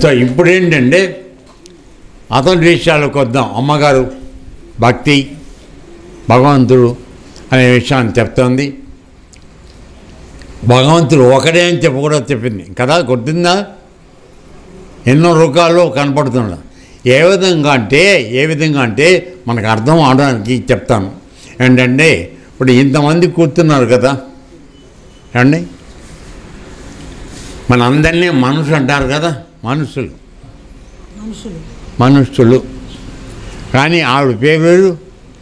So ఇప్పుడు ఏంటంటే అతని విషయాలకు వద్దాం. అమ్మగారు భక్తి, భగవంతుడు అనే విషయాన్ని చెప్తోంది. భగవంతుడు ఒకడే అని చెప్పకూడదు చెప్పింది కదా, గుర్తుందా? ఎన్నో రూపాల్లో కనపడుతున్నాడు. ఏ విధంగా అంటే మనకు అర్థం అవడానికి చెప్తాను. ఏంటంటే ఇప్పుడు ఇంతమంది కూర్చున్నారు కదా అండి, మన అందరినీ మనుషులు అంటారు కదా, మనుషులు. కానీ ఆవిడ పేరు వేరు,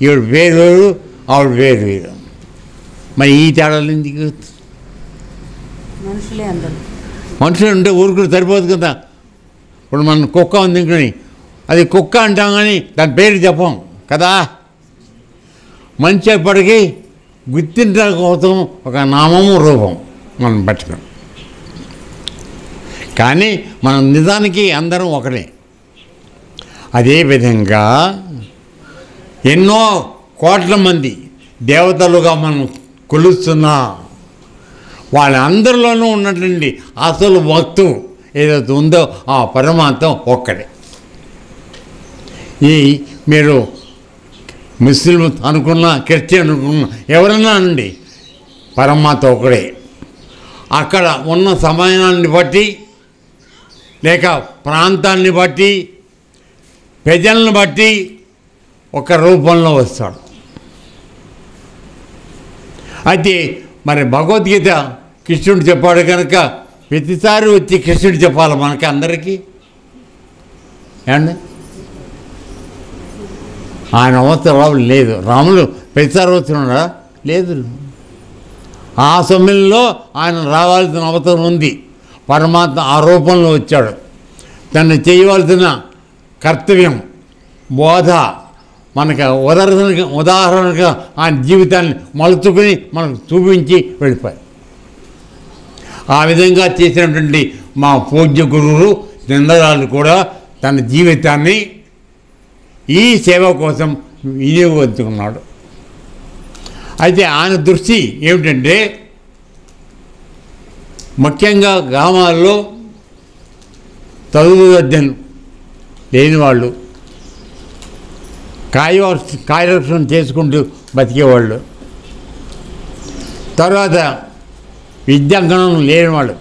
ఈవిడ పేరు వేరు, ఆవిడ పేరు వేరు. మరి ఈ తేడాలు ఎందుకు? మనుషులు ఉంటే ఊరుకుని సరిపోదు కదా. ఇప్పుడు మన కుక్క ఉంది ఇంకని, అది కుక్క అంటాం కానీ దాని పేరు చెప్పం కదా. మనిషి ఎప్పటికీ గుర్తించడం కోసం ఒక నామము రూపం మనం పట్టుకున్నాం. కానీ మనం నిజానికి అందరం ఒకటే. అదేవిధంగా ఎన్నో కోట్ల మంది దేవతలుగా మనం కొలుస్తున్నా వాళ్ళందరిలోనూ ఉన్నటువంటి అసలు వస్తువు ఏదైతే ఉందో ఆ పరమాత్మ ఒక్కడే. ఈ మీరు ముస్లిం అనుకున్నా, క్రిస్టియన్ అనుకున్నా, ఎవరన్నా అండి, పరమాత్మ ఒకడే. అక్కడ ఉన్న సమయాన్ని బట్టి లేక ప్రాంతాన్ని బట్టి ప్రజలను బట్టి ఒక రూపంలో వస్తాడు. అయితే మరి భగవద్గీత కృష్ణుడు చెప్పాడు కనుక ప్రతిసారి వచ్చి కృష్ణుడు చెప్పాలి మనకి అందరికీ. ఏమండి, ఆయన అవసరం లేదు. రాములు ప్రతిసారి వస్తున్నాడా? లేదు. ఆ సమయంలో ఆయన రావాల్సిన అవసరం ఉంది. పరమాత్మ ఆ రూపంలో వచ్చాడు. తను చేయవలసిన కర్తవ్యం, బోధ మనకు ఉదాహరణగా ఆయన జీవితాన్ని మలుచుకుని మనకు చూపించి వెళ్ళిపోయారు. ఆ విధంగా చేసినటువంటి మా పూజ్య గురువులు చంద్రరాజు కూడా తన జీవితాన్ని ఈ సేవ కోసం వినియోగించుకున్నాడు. అయితే ఆయన దృష్టి ఏమిటంటే ముఖ్యంగా గ్రామాల్లో చదువు విద్యను లేనివాళ్ళు, కార్యరక్షణ చేసుకుంటూ బతికేవాళ్ళు, తర్వాత విద్యాగణం లేనివాళ్ళు.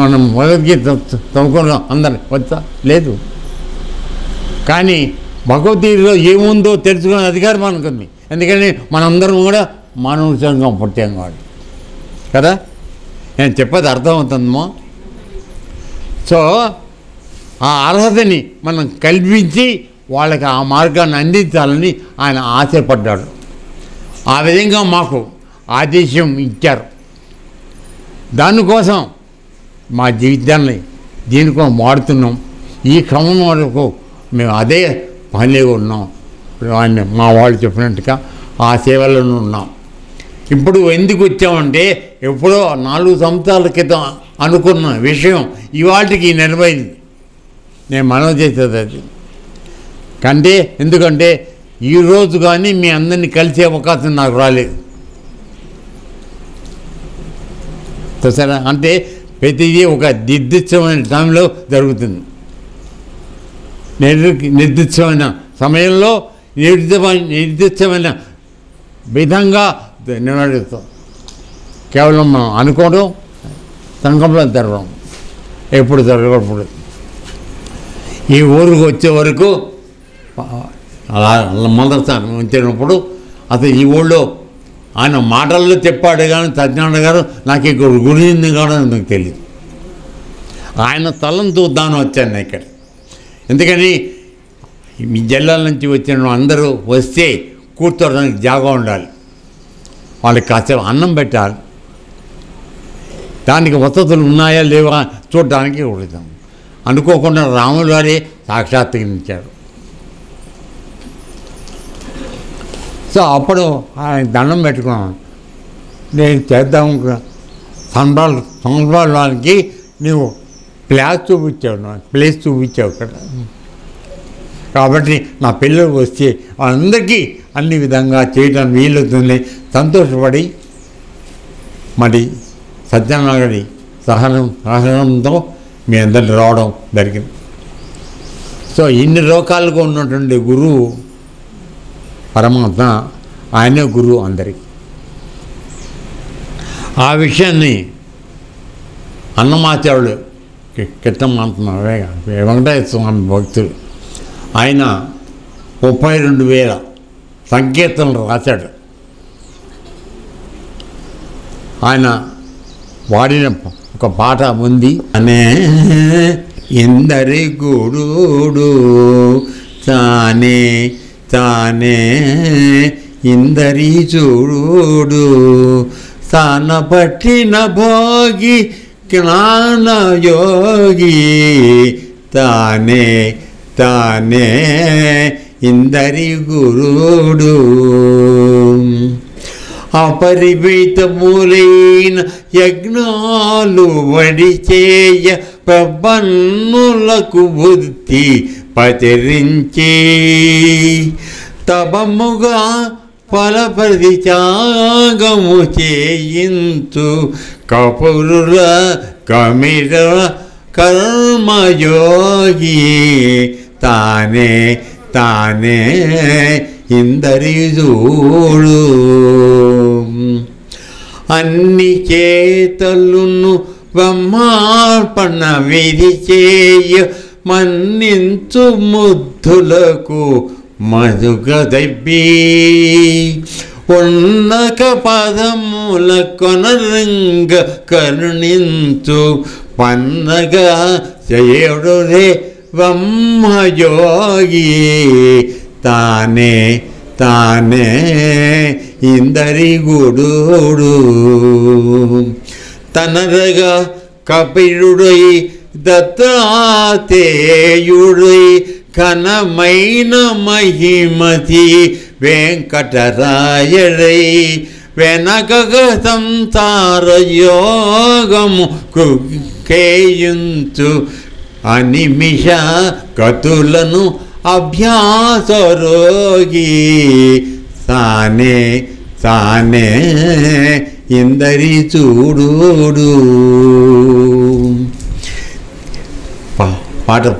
మనం మొదటికి చదువుకున్నాం అందరు వచ్చా లేదు, కానీ భగవద్గీతలో ఏముందో తెలుసుకునే అధికారం మనకుంది. ఎందుకని మనందరం కూడా మానవ సంఘం పుట్టాం కాదు కదా. నేను చెప్పేది అర్థమవుతుందమ్మా. సో ఆ అర్హతని మనం కల్పించి వాళ్ళకి ఆ మార్గాన్ని అందించాలని ఆయన ఆశపడ్డాడు. ఆ విధంగా మాకు ఆదేశం ఇచ్చారు. దానికోసం మా జీవితాన్ని దీనికోసం వాడుతున్నాం. ఈ క్రమం వరకు మేము అదే పనిలో ఉన్నాం. ఆయన మా వాళ్ళు చెప్పినట్టుగా ఆ సేవలను ఉన్నాం. ఇప్పుడు ఎందుకు వచ్చామంటే ఎప్పుడో 4 సంవత్సరాల క్రితం అనుకున్న విషయం ఇవాటికి నెరవేరింది. నేను మనవి చేసేది అది కంటే, ఎందుకంటే ఈరోజు కానీ మీ అందరినీ కలిసే అవకాశం నాకు రాలేదు. సరే, అంటే ప్రతిదీ ఒక నిర్దిష్టమైన టైంలో జరుగుతుంది. నిర్దిష్టమైన సమయంలో నిర్దిష్టమైన విధంగా నిర్వహిస్తాం. కేవలం మనం అనుకోవడం, సంకల్పం జరగడం, ఎప్పుడు జరగకూడదు. ఈ ఊరికి వచ్చే వరకు అలా మొదటిసారి ఉంచినప్పుడు అసలు ఈ ఊళ్ళో ఆయన మాటల్లో చెప్పాడు కానీ సత్యనారాయణ గారు నాకు ఇక్కడ గురించి కూడా నాకు తెలియదు. ఆయన తలను చూద్దామని వచ్చాను ఇక్కడ. ఎందుకని మీ జిల్లాల నుంచి వచ్చిన అందరూ వస్తే కూర్చోడానికి జాగా ఉండాలి, వాళ్ళకి కాసేపు అన్నం పెట్టాలి, దానికి వసతులు ఉన్నాయా లేవా చూడడానికి కొడుతాం. అనుకోకుండా రాములు వారే సాక్షాత్కరించారు. సో అప్పుడు ఆయన దండం పెట్టుకున్నాను. నేను చేద్దాం సంబరాలకి నువ్వు ప్లేస్ చూపించావు కదా. కాబట్టి నా పిల్లలు వస్తే వాళ్ళందరికీ అన్ని విధంగా చేయడానికి వీలవుతుంది. సంతోషపడి మరి సత్యనారాయణ సహనంతో మీ అందరిని రావడం జరిగింది. సో ఇన్ని లోకాలుగా ఉన్నటువంటి గురువు పరమాత్మ, ఆయనే గురువు అందరికీ. ఆ విషయాన్ని అన్నమాచార్యుడు క్రితం అంటున్నారు వెంకటేశ్వర స్వామి భక్తుడు, ఆయన 32,000 సంకీర్తనలు రాశాడు. ఆయన వాడిన ఒక పాట ఉంది, అనే ఇందరి గురుడు తానే తానే ఇందరి చూడు తాన పట్టిన భోగి జ్ఞానయోగి తానే తానే ఇందరి గురుడు అపరిమితములైన యజ్ఞాలు వడిచేయ ప్రబన్నులకు బుద్ధి పచరించి తపముగా ఫలప్రది త్యాగము చేయించు కపురుల కమిర కర్మయోగి తానే తానే ఇందరి చూడు అన్ని చేతలును బ్రహ్మార్పణ విధి చేయ మన్నించు ముద్దులకు మధుగదబ్బి ఉన్నక పదముల కొనరంగ కరుణించు పన్నగా చేయుడు రే బ్రహ్మయోగి తానే తానే ఇందరి గురుడు తనరగా కపిలుడై దత్తాతేయుడై ఘనమైన మహిమతి వెంకటరాయడై వెనకగ సంసార యోగము కేయించు అనిమిష గతులను అభ్యాసరోగి తానే తానే ఇందరి చూడు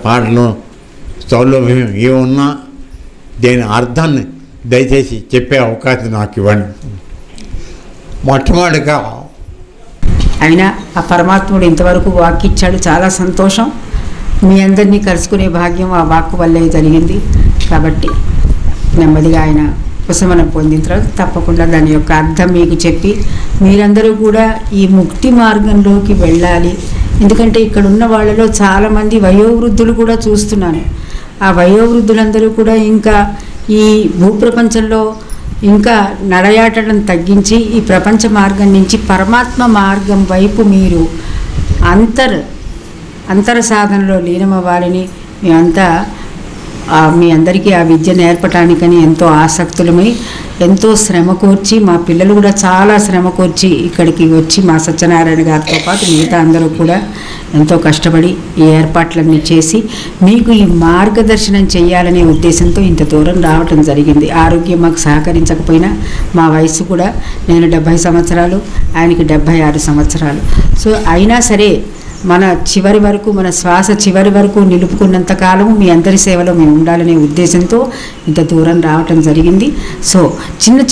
పాటలో సౌలభ్యం ఏమున్నా దేని అర్థాన్ని దయచేసి చెప్పే అవకాశం నాకు ఇవ్వండి. మొట్టమొదటిగా అయినా ఆ పరమాత్ముడు ఇంతవరకు వాక్కిచ్చాడు, చాలా సంతోషం. మీ అందరినీ కలుసుకునే భాగ్యం ఆ వాక్కు వల్లే జరిగింది. కాబట్టి నెమ్మదిగా ఆయన ఉపశమనం పొందిన తర్వాత తప్పకుండా దాని యొక్క అర్థం మీకు చెప్పి మీరందరూ కూడా ఈ ముక్తి మార్గంలోకి వెళ్ళాలి. ఎందుకంటే ఇక్కడ ఉన్న వాళ్ళలో చాలామంది వయోవృద్ధులు కూడా చూస్తున్నాను. ఆ వయోవృద్ధులందరూ కూడా ఇంకా ఈ భూప్రపంచంలో ఇంకా నడయాటడం తగ్గించి ఈ ప్రపంచ మార్గం నుంచి పరమాత్మ మార్గం వైపు మీరు అంతర సాధనలో లీనమవ్వాలని మేమంతా మీ అందరికీ ఆ విద్య నేర్పటానికని ఎంతో ఆసక్తులమై ఎంతో శ్రమ కోర్చి, మా పిల్లలు కూడా చాలా శ్రమ కోర్చి ఇక్కడికి వచ్చి మా సత్యనారాయణ గారితో పాటు మిగతా అందరూ కూడా ఎంతో కష్టపడి ఈ ఏర్పాట్లన్నీ చేసి మీకు ఈ మార్గదర్శనం చేయాలనే ఉద్దేశంతో ఇంత దూరం రావటం జరిగింది. ఆరోగ్యం మాకు సహకరించకపోయినా మా వయసు కూడా, నేను 70 సంవత్సరాలు, ఆయనకి 76 సంవత్సరాలు. సో అయినా సరే మన చివరి వరకు, మన శ్వాస చివరి వరకు నిలుపుకున్నంత కాలము మీ అందరి సేవలో మేము ఉండాలనే ఉద్దేశంతో ఇంత దూరం రావటం జరిగింది. సో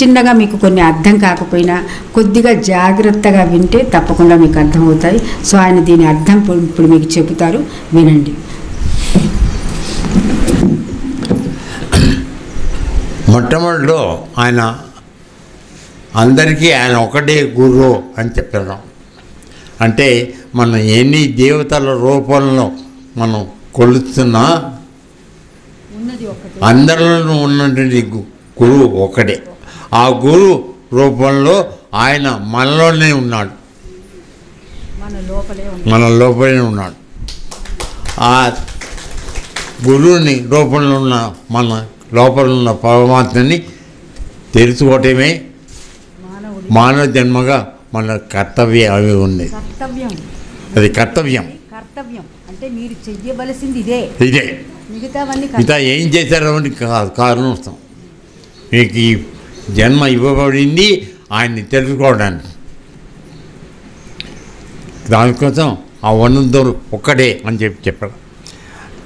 చిన్నగా మీకు కొన్ని అర్థం కాకపోయినా కొద్దిగా జాగ్రత్తగా వింటే తప్పకుండా మీకు అర్థమవుతాయి. సో ఆయన దీని అర్థం ఇప్పుడు మీకు చెబుతారు, వినండి. మొట్టమొదటిలో ఆయన అందరికీ ఆయన ఒకటే గురువు అని చెప్పారు. అంటే మనం ఎన్ని దేవతల రూపంలో మనం కొలుస్తున్నా అందరిలో ఉన్నటువంటి గురువు ఒకటే. ఆ గురువు రూపంలో ఆయన మనలోనే ఉన్నాడు, మన లోపలే ఉన్నాడు. ఆ గురువుని రూపంలో ఉన్న మన లోపల ఉన్న పరమాత్మని తెలుసుకోవటమే మానవ జన్మగా మన కర్తవ్యం అవి ఉంది. అది కర్తవ్యం అంటే మీరు చెయ్యవలసింది ఇదే. మిగతా ఏం చేశారో అని కారణం వస్తాం. మీకు ఈ జన్మ ఇవ్వబడింది ఆయన్ని తెలుసుకోవడానికి. దానికోసం ఆ వనంతుడు ఒక్కడే అని చెప్పాడు.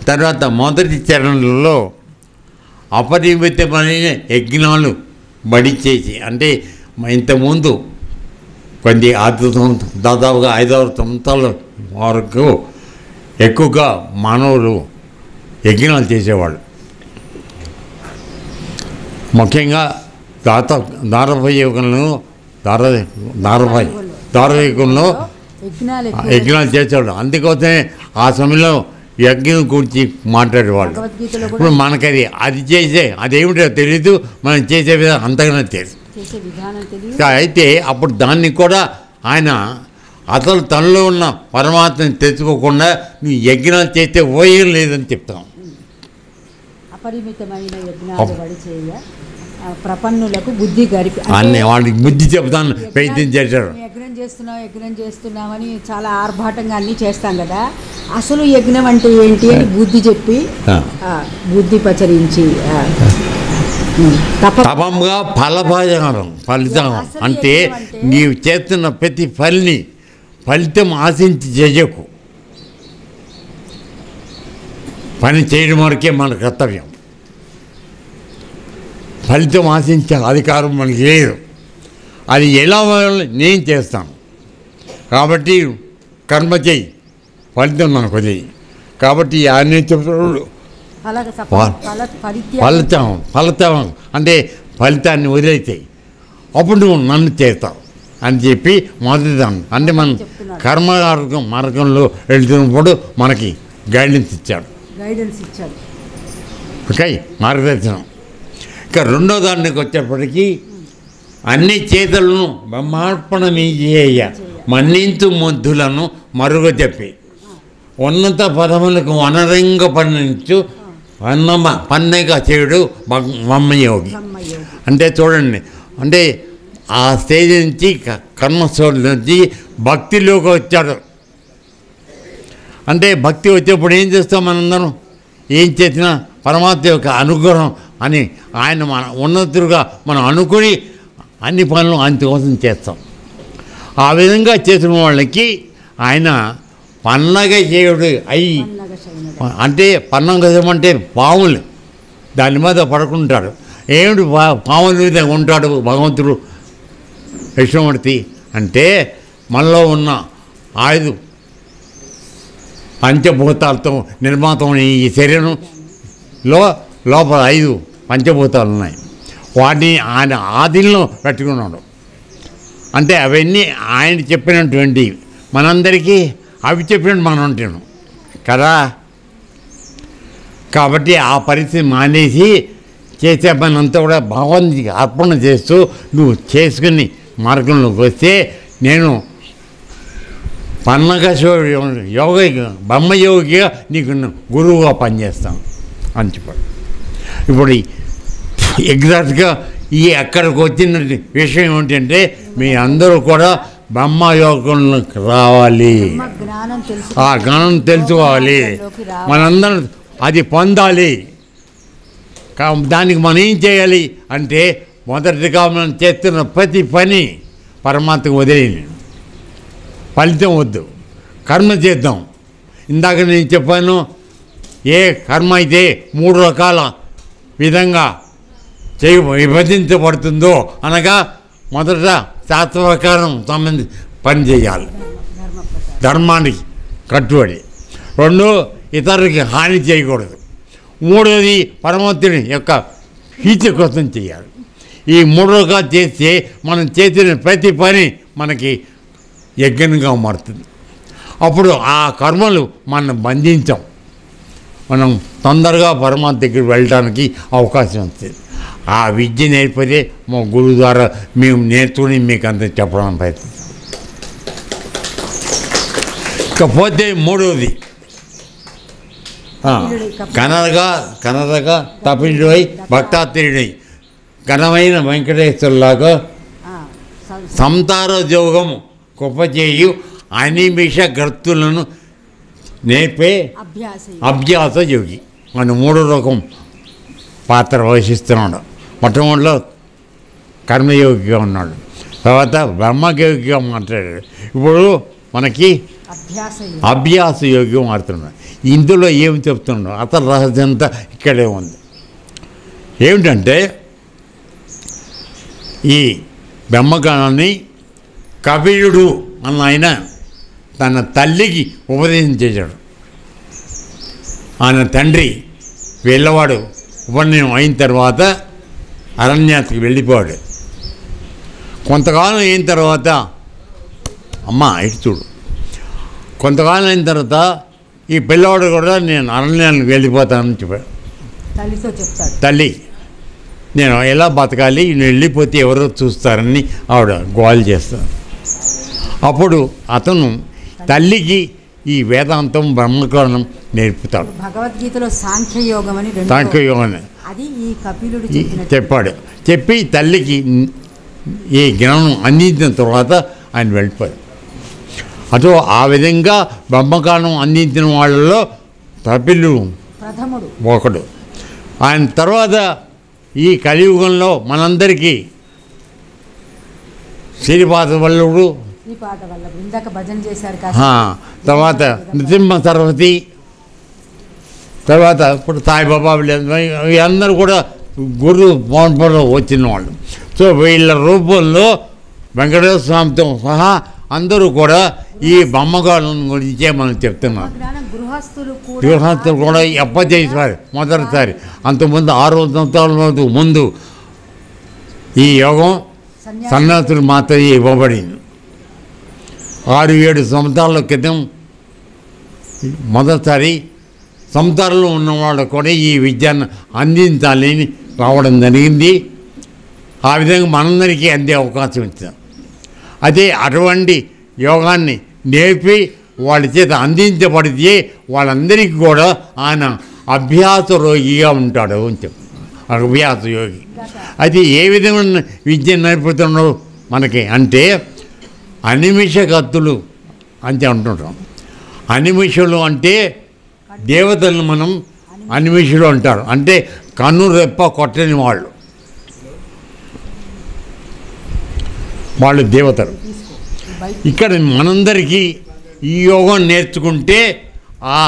తర్వాత మొదటి చరణంలో అపరిమితమైన యజ్ఞాలు బడి చేసి, అంటే ఇంతకుముందు కొన్ని దాదాపుగా 500 సంవత్సరాల వరకు ఎక్కువగా మానవులు యజ్ఞాలు చేసేవాళ్ళు. ముఖ్యంగా దారయుగంలో యజ్ఞాలు చేసేవాళ్ళు. అందుకోసమే ఆ సమయంలో యజ్ఞం గురించి మాట్లాడేవాళ్ళు. ఇప్పుడు మనకది అదేమిటో తెలీదు, మనం చేసే విధానం అంతగానే తెలుసు. అయితే అప్పుడు దాన్ని కూడా ఆయన అసలు తనలో ఉన్న పరమాత్మని తెచ్చుకోకుండా నువ్వు యజ్ఞాలు చేస్తే ఓయం లేదని చెప్తాం. అపరిమితమైన యజ్ఞాలు చేయ ప్రపన్నులకు బుద్ధి గరిపి అన్నీ వాళ్ళకి బుద్ధి చెప్తాను ప్రయత్నం చేశారు. యజ్ఞం చేస్తున్నామని చాలా ఆర్భాటంగా అన్నీ చేస్తాం కదా, అసలు యజ్ఞం అంటే ఏంటి అని బుద్ధి చెప్పి బుద్ధి పచరించి తపంగా ఫలితం అంటే నీవు చేస్తున్న ప్రతి ఫలితం ఆశించి చేయకు. పని చేయడం వరకే మన కర్తవ్యం. ఫలితం ఆశించే అధికారం మనకి లేదు. అది ఎలా నేను చేస్తాను కాబట్టి కర్మ చేయి, ఫలితం నాకు వదిలేయి. కాబట్టి అన్నీ చెప్తున్నాడు ఫలితం అంటే ఫలితాన్ని వదిలేతాయి, అప్పుడు నువ్వు నన్ను చేస్తావు అని చెప్పి మొదటిదాన్ని అంటే మనం కర్మ మార్గంలో వెళ్తున్నప్పుడు మనకి గైడెన్స్ ఇచ్చాడు. ఓకే, మార్గదర్శనం. ఇక రెండో దానికి వచ్చేప్పటికీ అన్ని చేతులను బ్రహ్మార్పణమీయ మన్నించు మొద్దులను మరుగ చెప్పి ఉన్నత పదములకు వనరంగ పన్నించు పన్నెగ చేయుడు బ్రహ్మయోగి. అంటే చూడండి, అంటే ఆ స్టేజ్ నుంచి కర్మస్థోడి నుంచి భక్తిలోకి వచ్చాడు. అంటే భక్తి వచ్చేప్పుడు ఏం చేస్తాం మనందరం? ఏం చేసినా పరమాత్మ యొక్క అనుగ్రహం అని ఆయన మన ఉన్నతులుగా మనం అనుకుని అన్ని పనులు అందుకోసం చేస్తాం. ఆ విధంగా చేసిన వాళ్ళకి ఆయన పన్నగ చేయుడు అయ్యి, అంటే పన్నగ అంటే పాములు దాని మీద పడుకుంటాడు. ఏమిటి పాముల మీద ఉంటాడు భగవంతుడు విష్ణుమూర్తి అంటే మనలో ఉన్న 5 పంచభూతాలతో నిర్మాతమైన ఈ శరీరంలో లోపల 5 పంచభూతాలు ఉన్నాయి. వాటిని ఆయన ఆదిలో పెట్టుకున్నాడు. అంటే అవన్నీ ఆయన చెప్పినటువంటి మనందరికీ అవి చెప్పినట్టు మనం ఉంటున్నాం కదా. కాబట్టి ఆ పరిస్థితి మానేసి చేసే పని అంతా కూడా భగవంతుడికి అర్పణ చేస్తూ నువ్వు చేసుకుని మార్గంలోకి వస్తే నేను పన్నగ యోగ బ్రహ్మయోగిగా నీకు గురువుగా పనిచేస్తాను అని చెప్పాడు. ఇప్పుడు ఎగ్జాక్ట్గా ఈ అక్కడికి వచ్చిన విషయం ఏంటంటే మీ అందరూ కూడా బ్రహ్మయోగంలోకి రావాలి, ఆ జ్ఞానం తెలుసుకోవాలి, మనందరం అది పొందాలి. దానికి మనం ఏం చేయాలి అంటే మొదటిగా మనం చేస్తున్న ప్రతి పని పరమాత్మకు వదిలేని, ఫలితం వద్దు, కర్మ చేద్దాం. ఇందాక నేను చెప్పాను, ఏ కర్మ అయితే 3 రకాల విధంగా విభజించబడుతుందో అనగా మొదట శాస్త్ర ప్రకారం పని చేయాలి, ధర్మానికి కట్టుబడి. 2 ఇతరులకి హాని చేయకూడదు. 3వది పరమాత్ముని యొక్క హీచ కోసం చేయాలి. ఈ 3గా చేస్తే మనం చేసిన ప్రతి పని మనకి యజ్ఞంగా మారుతుంది. అప్పుడు ఆ కర్మలు మనం బంధించాం, మనం తొందరగా పరమాత్మ దగ్గరికి వెళ్ళడానికి అవకాశం వస్తుంది. ఆ విద్య నేర్పితే మా గురువు ద్వారా మేము నేర్చుకుని మీకు అంత చెప్పడానికి ప్రయత్నిస్తాం. ఇకపోతే 3వది కనరగా తపించుడై భక్తాత్రేయుడై ఘనమైన వెంకటేశ్వరులాగా సంతార జోగము కుప్పచేయు అనిమిష గ్రత్తులను నేర్పే అభ్యాస యోగి మన 3 రకం పాత్ర వహిస్తున్నాడు. మొట్టమొదటిలో కర్మయోగిగా ఉన్నాడు, తర్వాత బ్రహ్మయోగిగా మాట్లాడాడు. ఇప్పుడు మనకి అభ్యాస యోగి మారుతున్నాడు. ఇందులో ఏమి చెప్తున్నాడు అతని రహస్యం అంతా ఇక్కడే ఉంది. ఏమిటంటే ఈ బ్రహ్మజ్ఞానాన్ని కపిలుడు అన్న ఆయన తన తల్లికి ఉపదేశం చేశాడు. ఆయన తండ్రి వెళ్ళవాడు ఉపనయనం అయిన తర్వాత అరణ్యానికి వెళ్ళిపోయాడు. కొంతకాలం అయిన తర్వాత అమ్మ ఇటు చూడు, కొంతకాలం అయిన తర్వాత ఈ పిల్లవాడు కూడా నేను అరణ్యానికి వెళ్ళిపోతానని చెప్పాడు. తల్లితో చెప్తాడు, తల్లి నేను ఎలా బతకాలి, నేను వెళ్ళిపోతే ఎవరో చూస్తారని ఆవిడ గోల్ చేస్తాను. అప్పుడు అతను తల్లికి ఈ వేదాంతం బ్రహ్మజ్ఞానం నేర్పుతాడు. భగవద్గీతలో సాంఖ్యయోగం అని అది ఈ కపిలుడు చెప్పాడు. చెప్పి తల్లికి ఈ జ్ఞానం అందించిన తర్వాత ఆయన వెళ్ళిపోయాడు. అటు ఆ విధంగా బ్రహ్మజ్ఞానం అందించిన వాళ్ళలో కపిలుడు ప్రథముడు ఒకడు. ఆయన తర్వాత ఈ కలియుగంలో మనందరికీ శ్రీపాద వల్లభుడు, ఇందాక భజన చేశారు, తర్వాత నృసింహ సరస్వతి, తర్వాత ఇప్పుడు సాయిబాబా వీళ్ళందరూ కూడా గురు పౌర్ణమిలో వచ్చిన వాళ్ళు. సో వీళ్ళ రూపంలో వెంకటేశ్వర స్వామితో సహా అందరూ కూడా ఈ బ్రహ్మజ్ఞానం గురించే మనం చెప్తున్నారు. గృహస్థులు కూడా చేశారు మొదటిసారి. అంతకుముందు 600 సంవత్సరాల ముందు ఈ యోగం సన్యాసులు మాత్రమే ఇవ్వబడింది. 6-7 సంవత్సరాల క్రితం మొదటిసారి సంసారంలో ఉన్నవాళ్ళు కూడా ఈ విద్యను అందించాలని రావడం జరిగింది. ఆ విధంగా మనందరికీ అందే అవకాశం ఇచ్చాం. అదే అటువంటి యోగాన్ని నేర్పి వాళ్ళ చేత అందించబడితే వాళ్ళందరికీ కూడా ఆయన అభ్యాస రోగిగా ఉంటాడు అని చెప్తారు. అభ్యాస యోగి అది ఏ విధమైన విద్య నేర్పుతున్నాడు మనకి అంటే అనిమిష కత్తులు అని అంటుంటాం. అనిమిషులు అంటే దేవతలను మనం అనిమిషులు అంటారు. అంటే కన్ను రెప్ప కొట్టని వాళ్ళు దేవతలు. ఇక్కడ మనందరికీ ఈ యోగం నేర్చుకుంటే ఆ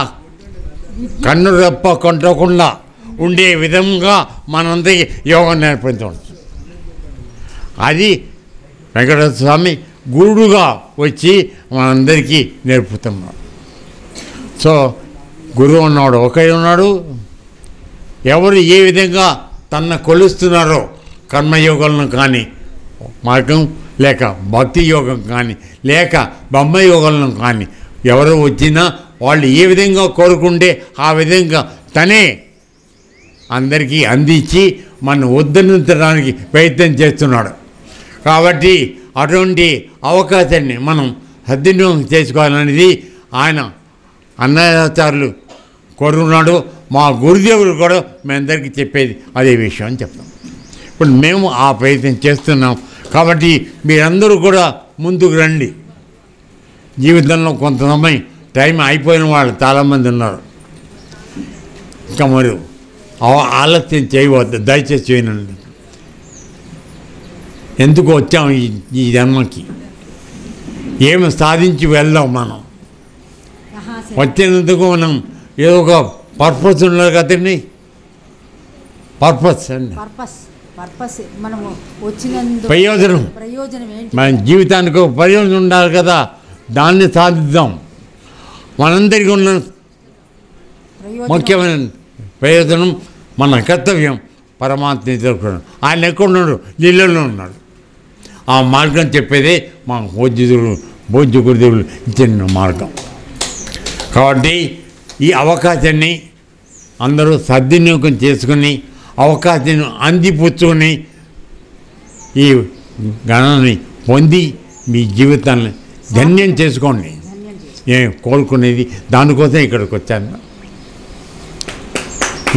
కన్ను రెప్ప కొట్టకుండా ఉండే విధంగా మనందరికీ యోగం నేర్పించవచ్చు. అది వెంకటేశ్వర స్వామి గురుడుగా వచ్చి మనందరికీ నేర్పుతున్నాడు. సో గురువు ఉన్నాడు, ఒకే ఉన్నాడు. ఎవరు ఏ విధంగా తన కొలుస్తున్నారో కర్మయోగాలను కానీ మార్గం లేక భక్తి యోగం కానీ లేక బ్రహ్మయోగాలను కానీ ఎవరు వచ్చినా వాళ్ళు ఏ విధంగా కోరుకుంటే ఆ విధంగా తనే అందరికీ అందించి మనం ఉద్ధరించడానికి ప్రయత్నం చేస్తున్నాడు. కాబట్టి అటువంటి అవకాశాన్ని మనం సద్వినియోగం చేసుకోవాలనేది ఆయన అన్నయాచార్యులు కోరుకున్నాడు. మా గురుదేవులు కూడా మీ అందరికీ చెప్పేది అదే విషయం అని చెప్తాం. ఇప్పుడు మేము ఆ ప్రయత్నం చేస్తున్నాం. కాబట్టి మీరందరూ కూడా ముందుకు రండి. జీవితంలో కొంత సమయం టైం అయిపోయిన వాళ్ళు చాలామంది ఉన్నారు. ఇంకా మరి ఆలస్యం చేయవద్దు, దయచేసి చేయనండి. ఎందుకు వచ్చాము ఈ జన్మకి, ఏమి సాధించి వెళ్దాం. మనం వచ్చినందుకు మనం ఏదో ఒక పర్పస్ ఉన్నారు కదండి. పర్పస్ అండి, ప్రయోజనం. మన జీవితానికి ఒక ప్రయోజనం ఉండాలి కదా, దాన్ని సాధిద్దాం. మనందరికీ ఉన్న ముఖ్యమైన ప్రయోజనం మన కర్తవ్యం పరమాత్మ తెలుసుకోవడం. ఆయన ఎక్కడున్నాడు? నీళ్ళలో ఉన్నాడు. ఆ మార్గం చెప్పేదే మా భోజ్య గురుదేవులు ఇచ్చిన మార్గం. కాబట్టి ఈ అవకాశాన్ని అందరూ సద్వినియోగం చేసుకుని అవకాశాన్ని అందిపుచ్చుకొని ఈ గణాన్ని పొంది మీ జీవితాన్ని ధన్యం చేసుకోండి. నేను కోరుకునేది దానికోసం ఇక్కడికి వచ్చాను.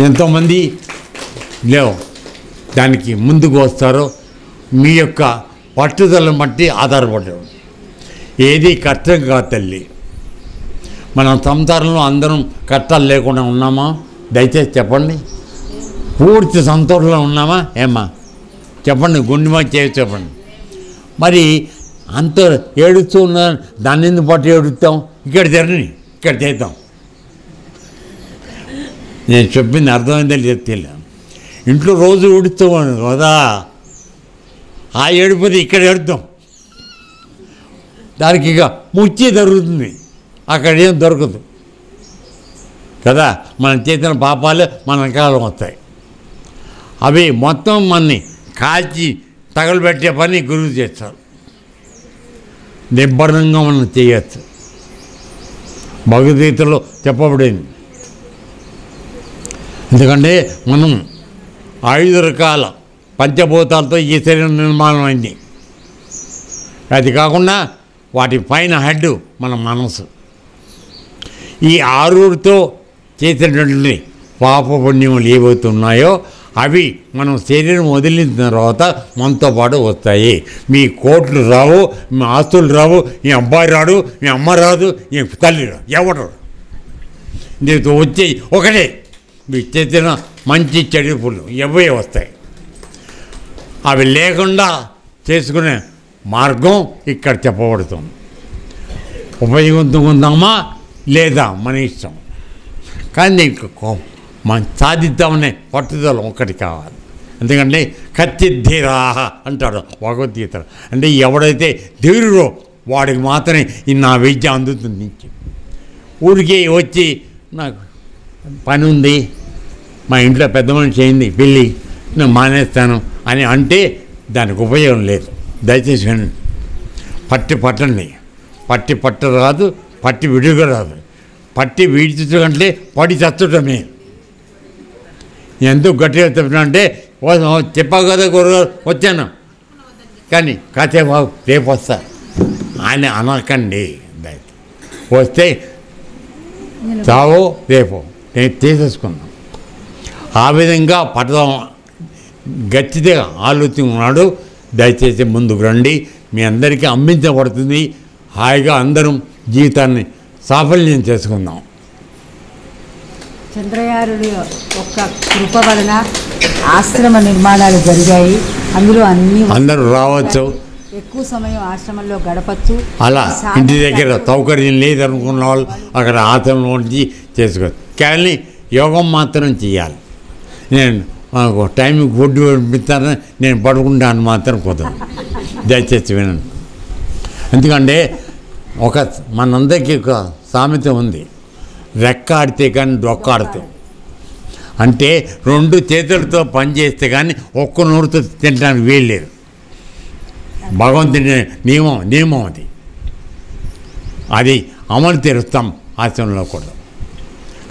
ఎంతోమంది లేవు దానికి ముందుకు వస్తారో మీ యొక్క పట్టుదలను బట్టి ఆధారపడ్డారు. ఏది కష్టం కాదు తల్లి. మనం సంసారంలో అందరం కష్టాలు లేకుండా ఉన్నామా? దయచేసి చెప్పండి. పూర్తి సంతోషంలో ఉన్నామా? ఏమ్మా చెప్పండి, గుండెమా చేసి చెప్పండి. మరి అంత ఏడుస్తూ ఉన్నా దాన్ని ఎందుకు పట్టి ఏడుస్తాం? ఇక్కడ జరని ఇక్కడ చేద్దాం. నేను చెప్పింది అర్థమైందని చెప్తే ఇంట్లో రోజు ఏడుస్తూ కదా, ఆ ఏడిపోతే ఇక్కడ ఏడుద్దాం. దానికి ఇక ముచ్చి దొరుకుతుంది, అక్కడ ఏం దొరకదు కదా. మనం చేసిన పాపాలే మన కాలం వస్తాయి. అవి మొత్తం మనని కాల్చి తగలబెట్టే పని గురువు చేస్తారు. నిబ్బరంగా మనం చేయొచ్చు. భగవద్గీతలో చెప్పబడింది. ఎందుకంటే మనం 5 రకాల పంచభూతాలతో ఈ శరీరం నిర్మాణం అయింది. అది కాకుండా వాటి పైన హెడ్ మన మనసు. ఈ 6తో చేసినటువంటి పాప పుణ్యములు ఏవైతున్నాయో అవి మనం శరీరం వదిలిన తర్వాత మనతో పాటు వస్తాయి. మీ కోట్లు రావు, మీ ఆస్తులు రావు, మీ అబ్బాయి రాడు, మీ అమ్మ రాదు, మీ తల్లి రాదు, ఎవరు నీతో వచ్చే ఒకటే మీ చేసిన మంచి చెడు పుళ్ళు ఎవే వస్తాయి. అవి లేకుండా చేసుకునే మార్గం ఇక్కడ చెప్పబడుతుంది. ఉపయోగించుకుందామా లేదా మన ఇష్టం, కానీ మనం సాధిద్దామనే పట్టుదల ఒకటి కావాలి. ఎందుకంటే కత్తిధీరాహ అంటాడు భగవద్గీత. అంటే ఎవడైతే ధీరుడో వాడికి మాత్రమే ఈ నా విద్య అందుతుంది. ఊరికి వచ్చి నాకు పని ఉంది, మా ఇంట్లో పెద్ద మనిషి అయింది పెళ్ళి, నేను మానేస్తాను అని అంటే దానికి ఉపయోగం లేదు. దయచేసి వినండి. పట్టండి. పట్ట రాదు, పట్టి విడుగా రాదు. పట్టి వీడ్చుకంటే పడి చచ్చటమే. ఎందుకు గట్టిగా చెప్పినా అంటే చెప్పావు కదా గురుగారు వచ్చాను, కానీ కాసేపు రేపు వస్తా అని అనకండి. వస్తే చావో రేపు నేను తీసేసుకున్నాను. ఆ విధంగా పట్టడం గచ్చితే ఆలోచన దయచేసి ముందుకు రండి. మీ అందరికీ అందించబడుతుంది. హాయిగా అందరం జీవితాన్ని సాఫల్యం చేసుకుందాం. చంద్రయారుడి యొక్క కృప వలన ఆశ్రమ నిర్మాణాలు జరిగాయి. అందులో అందరూ రావచ్చు, ఎక్కువ సమయం ఆశ్రమంలో గడపచ్చు. అలా ఇంటి దగ్గర సౌకర్యం లేదనుకున్న వాళ్ళు అక్కడ ఆశ్రమంలో నుంచి చేసుకోవచ్చు. కానీ యోగం మాత్రం చేయాలి. నేను మాకు టైంకి ఫుడ్ పంపిస్తానని నేను పడుకుంటాను మాత్రం కుదరదు. దయచేసి వినండి. ఎందుకంటే మనందరికీ ఒక సామెత ఉంది, రెక్క ఆడితే కానీ డొక్కాడుతూ. అంటే 2 చేతులతో పనిచేస్తే కానీ ఒక్క నోరుతో తినడానికి వీల్లేదు. భగవంతుని నియమం అది అమలు తీరుస్తాం ఆశ్రమంలో కూడా.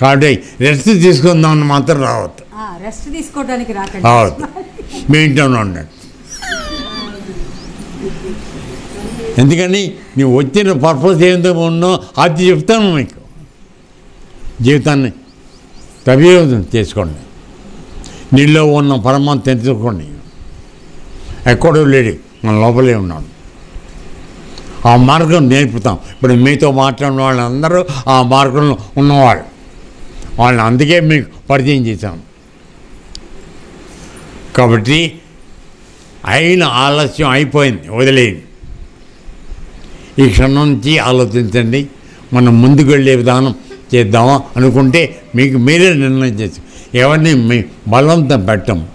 కాబట్టి రెస్ట్ తీసుకుందామని మాత్రం రావద్దు. రెస్ట్ తీసుకోవడానికి రావద్దు, మీ ఇంట్లోనే ఉండండి. ఎందుకని నువ్వు వచ్చిన పర్పస్ ఏందో ఉన్నో అది చెప్తాను మీకు. జీవితాన్ని సవినియోగం చేసుకోండి. నీలో ఉన్న పరమాత్మ తెలుసుకోండి. ఎక్కడో లేడు, మన లోపలే ఉన్నాడు. ఆ మార్గం నేర్పుతాం. ఇప్పుడు మీతో మాట్లాడిన వాళ్ళందరూ ఆ మార్గంలో ఉన్నవాళ్ళు. వాళ్ళని అందుకే మీకు పరిచయం చేశాం. కాబట్టి అయిన ఆలస్యం అయిపోయింది, వదిలేయండి. ఈ క్షణం నుంచి ఆలోచించండి. మనం ముందుకు వెళ్ళే విధానం చేద్దామా అనుకుంటే మీకు మీరే నిర్ణయం చేసి ఎవరిని మీ బలవంతం పెట్టము.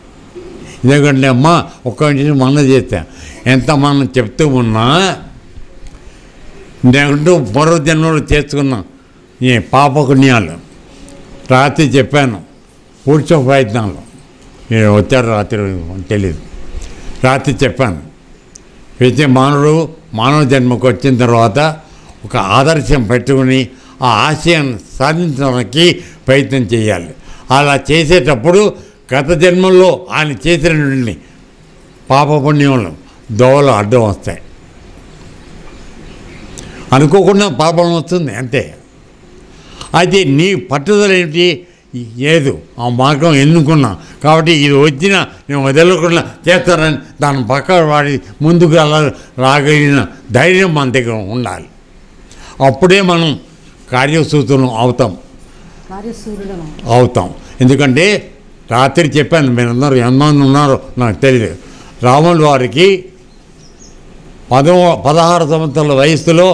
ఎందుకంటే అమ్మ ఒక్క నిమిషం మనం చేస్తా ఎంత మనం చెప్తూ ఉన్నా నేను పూర్వజన్మలో చేసుకున్న ఈ పాపపుణ్యాలు రాత్రి చెప్పాను. పూడ్చో ప్రయత్నాలు మీరు వచ్చారు రాత్రి తెలీదు. రాత్రి చెప్పాను, ప్రతి మానవ జన్మకు వచ్చిన తర్వాత ఒక ఆదర్శం పెట్టుకుని ఆ ఆశయాన్ని సాధించడానికి ప్రయత్నం చేయాలి. అలా చేసేటప్పుడు గత జన్మల్లో ఆయన చేసినటువంటి పాపపుణ్యములు దోవలు అడ్డం వస్తాయి. అనుకోకుండా పాపం వస్తుంది అంతే. అయితే నీ పట్టుదల ఏమిటి? లేదు, ఆ మార్గం ఎన్నుకున్నా కాబట్టి ఇది వచ్చినా నేను వదలకుండా చేస్తానని దాని పక్క వాడి ముందుకు రాగలిగిన ధైర్యం మన దగ్గర ఉండాలి. అప్పుడే మనం కార్యసూత్రం అవుతాం. ఎందుకంటే రాత్రి చెప్పాను, మీరందరూ ఎంతమంది ఉన్నారో నాకు తెలియదు. రాముల వారికి 16 సంవత్సరాల వయసులో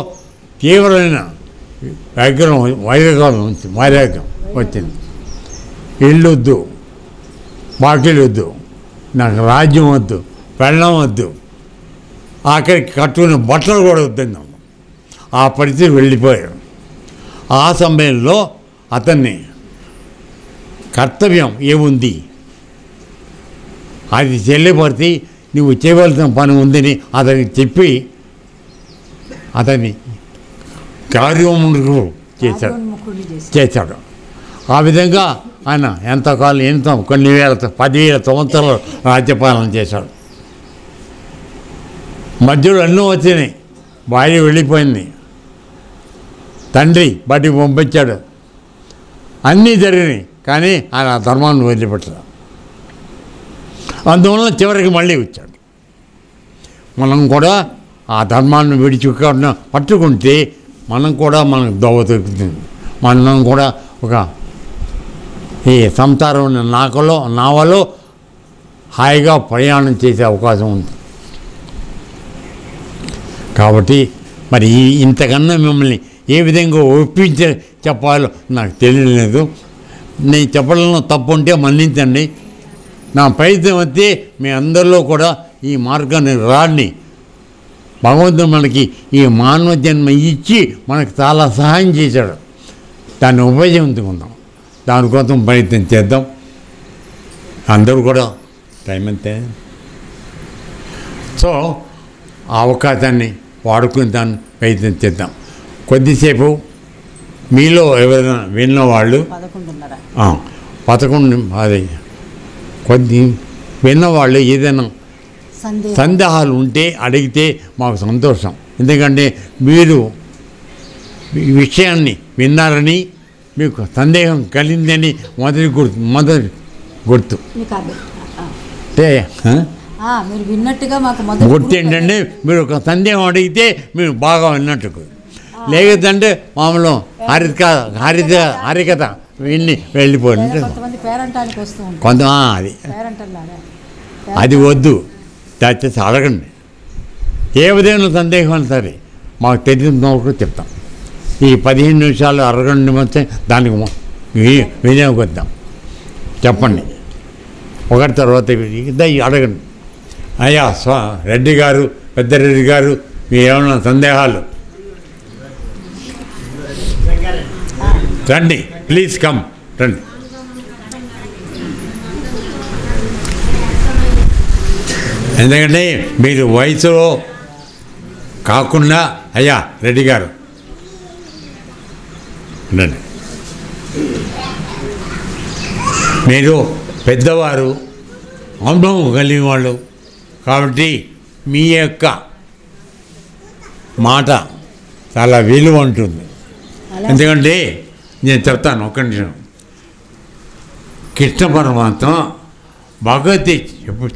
తీవ్రమైన వైరాగ్యం వచ్చింది. ఇల్లు వద్దు, బాకీలు వద్దు, నాకు రాజ్యం వద్దు, పెళ్ళం వద్దు, ఆఖరికి కట్టుకునే బట్టలు కూడా వద్దండి. ఆ పరిస్థితి వెళ్ళిపోయాడు. ఆ సమయంలో అతన్ని కర్తవ్యం ఏముంది, అది చెల్లిపడితే నువ్వు చేయవలసిన పని ఉందని అతనికి చెప్పి అతన్ని కార్యోన్ముఖుడు చేశాడు. ఆ విధంగా ఆయన ఎంతో కొన్ని 10,000 సంవత్సరాలు రాజ్యపాలన చేశాడు. మధ్యలో ఎన్నో వచ్చినాయి, భార్య వెళ్ళిపోయింది, తండ్రి బయటికి పంపించాడు, అన్నీ జరిగినాయి. కానీ ఆయన ధర్మాన్ని వదిలిపెట్టాడు. అందువల్ల చివరికి మళ్ళీ వచ్చాడు. మనం కూడా ఆ ధర్మాన్ని విడిచిపెట్టిన పట్టుకుంటే మనకు మనకు దోవ దొరుకుతుంది. మనం కూడా ఒక ఈ సంసారం నావలో హాయిగా ప్రయాణం చేసే అవకాశం ఉంది. కాబట్టి మరి ఇంతకన్నా మిమ్మల్ని ఏ విధంగా ఒప్పించి చెప్పాలో నాకు తెలియలేదు. నేను చెప్పడంలో తప్పు ఉంటే మన్నించండి. నా ప్రయత్నం అయితే మీ అందరిలో కూడా ఈ మార్గాన్ని రాని భగవంతుడు మనకి ఈ మానవ జన్మ ఇచ్చి మనకు చాలా సహాయం చేశాడు. దాన్ని ఉపయోగించుకుందాం, దానికోసం ప్రయత్నం చేద్దాం. అందరూ కూడా టైం అంతే. సో ఆ అవకాశాన్ని వాడుకుని దాన్ని ప్రయత్నం చేద్దాం. కొద్దిసేపు మీలో ఎవరైనా విన్నవాళ్ళు 11 అది కొద్ది విన్నవాళ్ళు ఏదైనా సందేహాలు ఉంటే అడిగితే మాకు సంతోషం. ఎందుకంటే మీరు ఈ విషయాన్ని విన్నారని మీకు సందేహం కలిగిందని మొదటి గుర్తు అంటే మీరు విన్నట్టుగా మాకు గుర్తు ఏంటంటే మీరు ఒక సందేహం అడిగితే మీరు బాగా విన్నట్టు, లేదంటే మామూలు హరికథ విన్ని వెళ్ళిపోయింది కొంత అది వద్దు. దయచేసి అడగండి, ఏ విధమైన సందేహం అని సరే మాకు తెలిసిన వరకు చెప్తాం. ఈ 15 నిమిషాలు అరగంట నిమిషం దానికి వినియోగిద్దాం. చెప్పండి, ఒకటి తర్వాత అడగండి. అయ్యా రెడ్డి గారు, పెద్దరెడ్డి గారు, మీరు ఏమైనా సందేహాలు రండి, ప్లీజ్ కమ్, రండి. ఎందుకంటే మీరు వయసులో కాకుండా అయ్యా రెడ్డి గారు రండి, మీరు పెద్దవారు, అనుభవం కలిగిన వాళ్ళు కాబట్టి మీ యొక్క మాట చాలా విలువ ఉంటుంది. ఎందుకంటే నేను చెప్తాను ఒక్క నిమిషం. కృష్ణ పరమాత్మ భగవద్గీత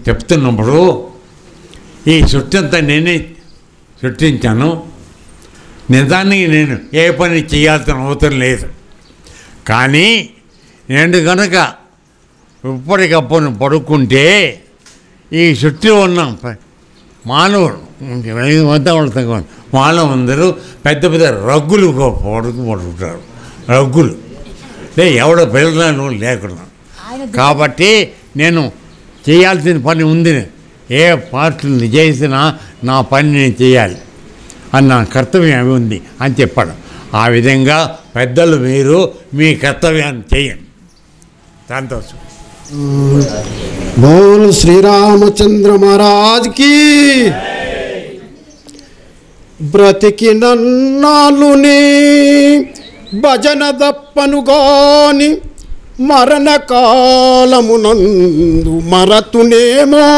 చెప్తున్నప్పుడు ఈ సృష్టి అంతా నేనే సృష్టించాను, నిజానికి నేను ఏ పని చేయాల్సిన అవసరం లేదు, కానీ నేను కనుక ఇప్పటికప్పుడు పడుకుంటే ఈ చుట్టూ ఉన్న మానవుడు మానవులందరూ పెద్ద పెద్ద రగ్గులు పడుకుంటారు. రగ్గులు ఎవడో పిల్లలు లేకుండా. కాబట్టి నేను చేయాల్సిన పని ఉంది, ఏ పార్టీని చేసినా నా పని నేను చేయాలి అన్న కర్తవ్యం అవి ఉంది అని చెప్పాడు. ఆ విధంగా పెద్దలు మీరు మీ కర్తవ్యాన్ని చేయండి. సంతోషం. బోల్ శ్రీరామచంద్ర మహారాజ్కి. బ్రతికినన్నాళ్ళుని భజన దప్పనుగాని మరణకాలమునందు మరతునేమో.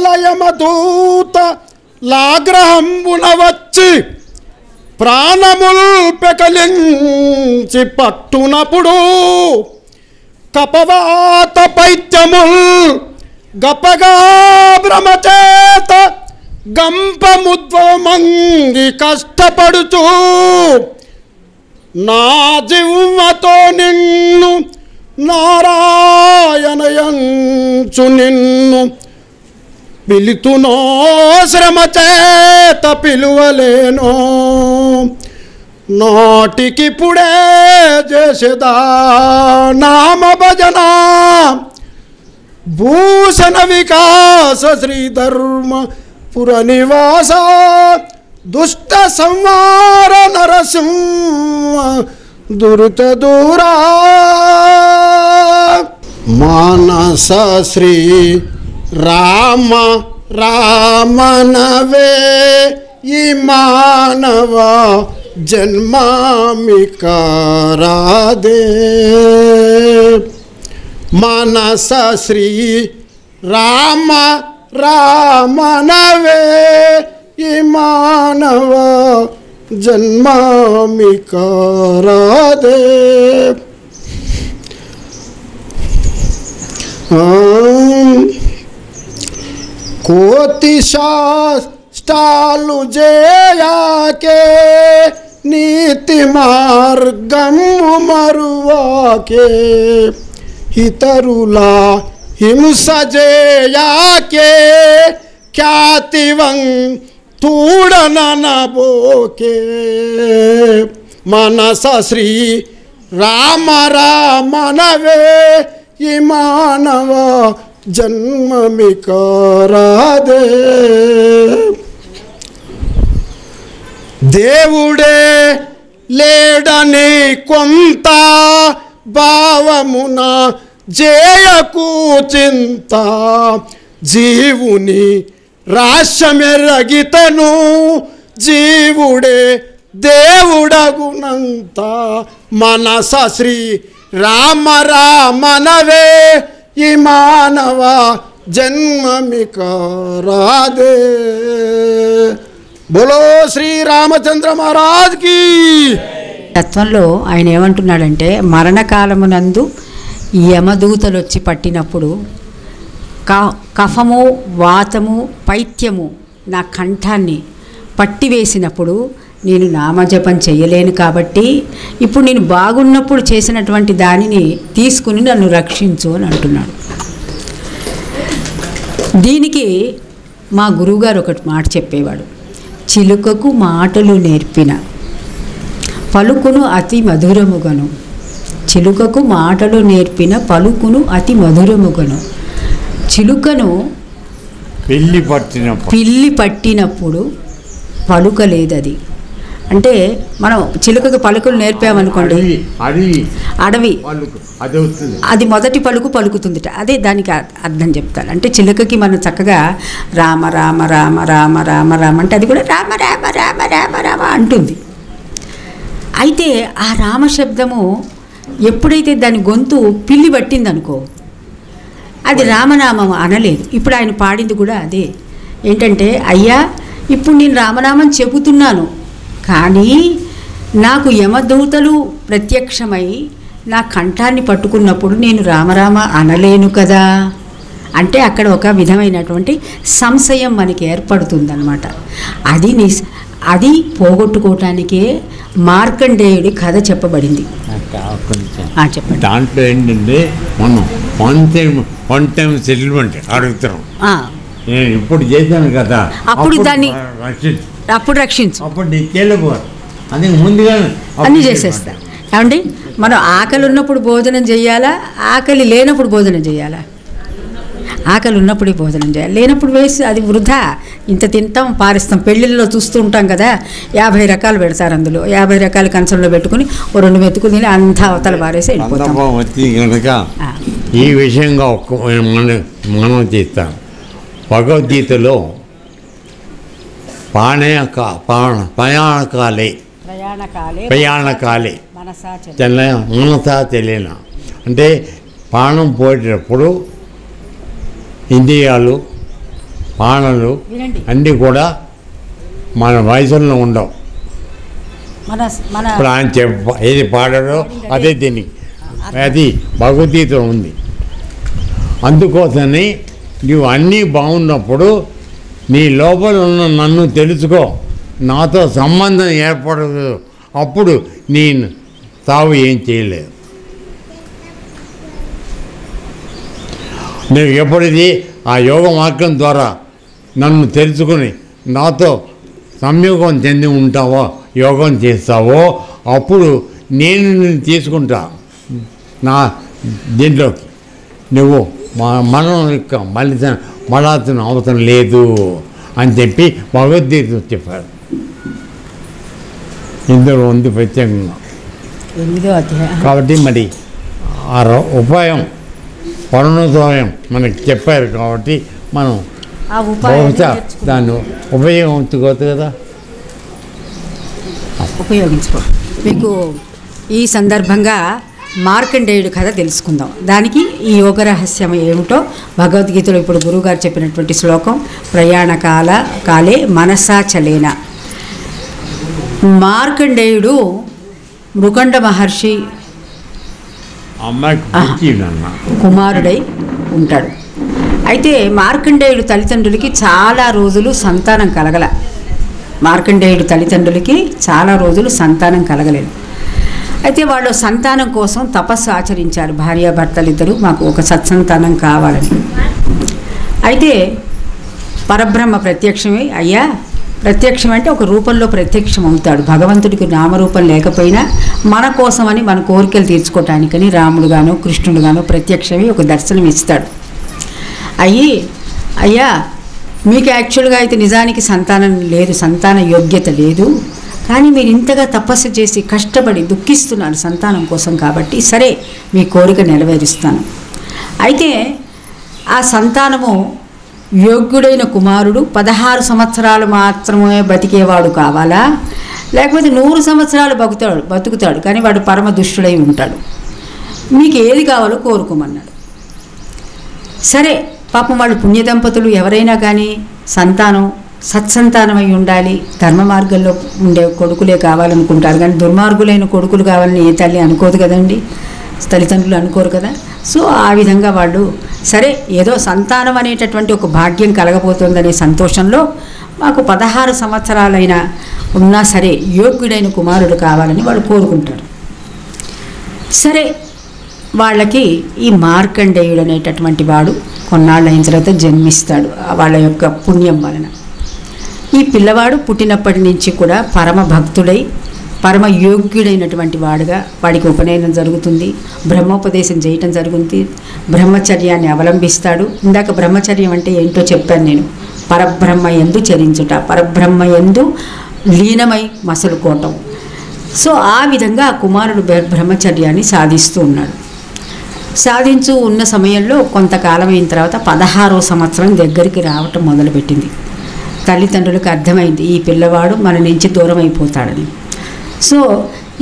యావేలయమదూత లాగ్రహంబున వచ్చి ప్రాణముల్ పెకలించి పట్టునప్పుడు కపవాత పైత్యముల్ గపగా భ్రమచేత గంపముద్వమంగి కష్టపడుచు నా జివ్వతో నిన్ను నారాయణయంచు నిన్ను పిలుతునో శ్రమ చేత పిలువలేనో నాటికిప్పుడే చేసేదా నామ భజన భూషణ వికాస శ్రీధర్మ పుర నివాస దుష్ట సంహార నరసింహ దురిత దూరా మానస శ్రీ రామ రామనవే ఈ మానవ జన్మామికారాదే మానస శ్రీ రామ రామనవే ఈ మానవ జన్మామికారాదే కోతి శాస్త్రాలు జయాకే నీతి మార్గము మరువాకే ఇతరుల హింస జయాకే ఖ్యాతివం తూడనబోకే మనస శ్రీ రామ రామనవే ఈ మానవ జన్మమికారాదే దేవుడే లేడని కొంత భావమున జేయకు చింత జీవుని రాష్ట్రమెరగితను జీవుడే దేవుడగునంత మనస శ్రీ రామ రామనవే ఈ మానవ జన్మమికారాదే బోలో శ్రీ రామచంద్ర మహారాజ్ కి. తత్వంలో ఆయన ఏమంటున్నాడంటే మరణకాలమునందు యమదూతలు వచ్చి పట్టినప్పుడు కఫము వాతము పైత్యము నా కంఠాన్ని పట్టివేసినప్పుడు నేను నామజపం చేయలేను కాబట్టి ఇప్పుడు నేను బాగున్నప్పుడు చేసినటువంటి దానిని తీసుకుని నన్ను రక్షించు అని అంటున్నాడు. దీనికి మా గురువుగారు ఒకటి మాట చెప్పేవాడు, చిలుకకు మాటలు నేర్పిన పలుకును అతి మధురముగను, చిలుకకు మాటలు నేర్పిన పలుకును అతి మధురముగను. చిలుకను పిల్లి పట్టినప్పుడు పలుకలేదు. అది అంటే మనం చిలుకకు పలుకులు నేర్పామనుకోండి, అడవి అది మొదటి పలుకు పలుకుతుందిట. అదే దానికి అర్థం చెప్తాను. అంటే చిలుకకి మనం చక్కగా రామ రామ రామ రామ రామ రామ అంటే అది కూడా రామ రామ రామ రామ రామ అంటుంది. అయితే ఆ రామశబ్దము ఎప్పుడైతే దాని గొంతు పిల్లి పట్టిందనుకో అది రామనామం అనలేదు. ఇప్పుడు ఆయన పాడింది కూడా అదే. ఏంటంటే అయ్యా ఇప్పుడు నేను రామనామం చెబుతున్నాను కానీ నాకు యమదూతలు ప్రత్యక్షమై నా కంఠాన్ని పట్టుకున్నప్పుడు నేను రామరామ అనలేను కదా. అంటే అక్కడ ఒక విధమైనటువంటి సంశయం మనకి ఏర్పడుతుందన్నమాట. అది పోగొట్టుకోవటానికే మార్కండేయుడి కథ చెప్పబడింది. చెప్పండి. దాంట్లో ఏంటంటే మనం వన్ టైం సెటిల్మెంట్ అడుగుతున్నాం. నేను ఇప్పుడు చేశాను కదా, అప్పుడు దాన్ని రక్షించు, అప్పుడు నీకు తెలియపోదు అది ముందుగా అన్నీ చేసేస్తా. ఏమండి మనం ఆకలి ఉన్నప్పుడు భోజనం చేయాలా, ఆకలి లేనప్పుడు భోజనం చేయాలా? ఆకలి ఉన్నప్పుడే భోజనం చేయాలి, లేనప్పుడు వేసి అది వృధా. ఇంత తింటాం పారిస్తాం. పెళ్ళిళ్ళలో చూస్తూ ఉంటాం కదా, 50 రకాలు పెడతారు. అందులో 50 రకాల కంచంలో పెట్టుకుని 2 మెతుకులు తిని అంతా అవతల పారేసి వెళ్ళిపోతాం. ఈ విషయంగా మనం చేస్తాం. భగవద్గీతలో ప్రయాణకాలే మనసా తెలియన అంటే ప్రాణం పోయేటప్పుడు ఇంద్రియాలు ప్రాణాలు అన్నీ కూడా మన వయసులో ఉండవు. ఇప్పుడు ఆయన ఏది పాడారో అదే దీనికి అది భగవద్గీత ఉంది. అందుకోసమని నువ్వు అన్నీ బాగున్నప్పుడు నీ లోపల ఉన్న నన్ను తెలుసుకో, నాతో సంబంధం ఏర్పడదు. అప్పుడు నేను తావు ఏం చేయలేదు. నువ్వు ఎప్పుడైతే ఆ యోగ మార్గం ద్వారా నన్ను తెలుసుకుని నాతో సంయోగం చెంది ఉంటావో, యోగం చేస్తావో, అప్పుడు నేను నిన్ను తీసుకుంటా నా దీంట్లోకి. నువ్వు మనం యొక్క మళ్ళాల్సిన అవసరం లేదు అని చెప్పి భగవద్గీత చెప్పారు. ఇందులో ఉంది ప్రత్యేకంగా. 8వ అధ్యాయం. కాబట్టి మరి ఆ ఉపాయం పరుణోపాయం మనకి చెప్పారు కాబట్టి మనం ఆ ఉపాయాన్ని బహుశా నేర్చుకుందాం. దాన్ని ఉపయోగించుకోవచ్చు కదా. ఉపయోగించుకో. మీకు ఈ సందర్భంగా మార్కండేయుడు కథ తెలుసుకుందాం. దానికి ఈ యోగ రహస్యం ఏమిటో భగవద్గీతలో ఇప్పుడు గురువుగారు చెప్పినటువంటి శ్లోకం, కాలే మనసా చలేన. మార్కండేయుడు మృకండ మహర్షి అమ్మాయికి కుమారుడై ఉంటాడు. అయితే మార్కండేయుడు తల్లిదండ్రులకి చాలా రోజులు సంతానం కలగల. మార్కండేయుడు తల్లిదండ్రులకి చాలా రోజులు సంతానం కలగలేదు. అయితే వాళ్ళు సంతానం కోసం తపస్సు ఆచరించారు. భార్యాభర్తలు ఇద్దరు మాకు ఒక సత్సంతానం కావాలని. అయితే పరబ్రహ్మ ప్రత్యక్షమే, అయ్యా ప్రత్యక్షం అంటే ఒక రూపంలో ప్రత్యక్షం అవుతాడు. భగవంతుడికి నామరూపం లేకపోయినా మన కోసమని మన కోరికలు తీర్చుకోవటానికని రాముడుగానో కృష్ణుడుగానో ప్రత్యక్షమే ఒక దర్శనం ఇస్తాడు. అయ్యా మీకు యాక్చువల్గా అయితే నిజానికి సంతానం లేదు, సంతాన యోగ్యత లేదు, కానీ మీరు ఇంతగా తపస్సు చేసి కష్టపడి దుఃఖిస్తున్నారు సంతానం కోసం, కాబట్టి సరే మీ కోరిక నెరవేరుస్తాను. అయితే ఆ సంతానము యోగ్యుడైన కుమారుడు 16 సంవత్సరాలు మాత్రమే బతికేవాడు కావాలా, లేకపోతే 100 సంవత్సరాలు బతుకుతాడు కానీ వాడు పరమ దుష్టుడై ఉంటాడు, మీకు ఏది కావాలో కోరుకోమన్నాడు. సరే పాపం వాళ్ళు పుణ్య దంపతులు ఎవరైనా కానీ సంతానం సత్సంతానమై ఉండాలి, ధర్మ మార్గంలో ఉండే కొడుకులే కావాలనుకుంటారు, కానీ దుర్మార్గులైన కొడుకులు కావాలని ఏ తల్లి అనుకోదు కదండి, తల్లిదండ్రులు అనుకోరు కదా. సో ఆ విధంగా వాళ్ళు సరే ఏదో సంతానం అనేటటువంటి ఒక భాగ్యం కలగబోతుందనే సంతోషంలో మాకు 16 సంవత్సరాలైనా ఉన్నా సరే యోగ్యుడైన కుమారుడు కావాలని వాళ్ళు కోరుకుంటారు. సరే వాళ్ళకి ఈ మార్కండేయుడు అనేటటువంటి వాడు కొన్నాళ్ళు అయిన తర్వాత జన్మిస్తాడు వాళ్ళ యొక్క పుణ్యం వలన. ఈ పిల్లవాడు పుట్టినప్పటి నుంచి కూడా పరమ భక్తుడై పరమ యోగ్యుడైనటువంటి వాడుగా వాడికి ఉపనయనం జరుగుతుంది, బ్రహ్మోపదేశం చేయటం జరుగుతుంది, బ్రహ్మచర్యాన్ని అవలంబిస్తాడు. ఇందాక బ్రహ్మచర్యం అంటే ఏంటో చెప్పాను నేను, పరబ్రహ్మ యందు చరించుట, పరబ్రహ్మ యందు లీనమై మసలుకోవటం. సో ఆ విధంగా ఆ కుమారుడు బ్రహ్మచర్యాన్ని సాధిస్తూ ఉన్నాడు. సాధించు ఉన్న సమయంలో కొంతకాలం అయిన తర్వాత 16వ సంవత్సరం దగ్గరికి రావటం మొదలుపెట్టింది. తల్లిదండ్రులకు అర్థమైంది ఈ పిల్లవాడు మన నుంచి దూరం అయిపోతాడని. సో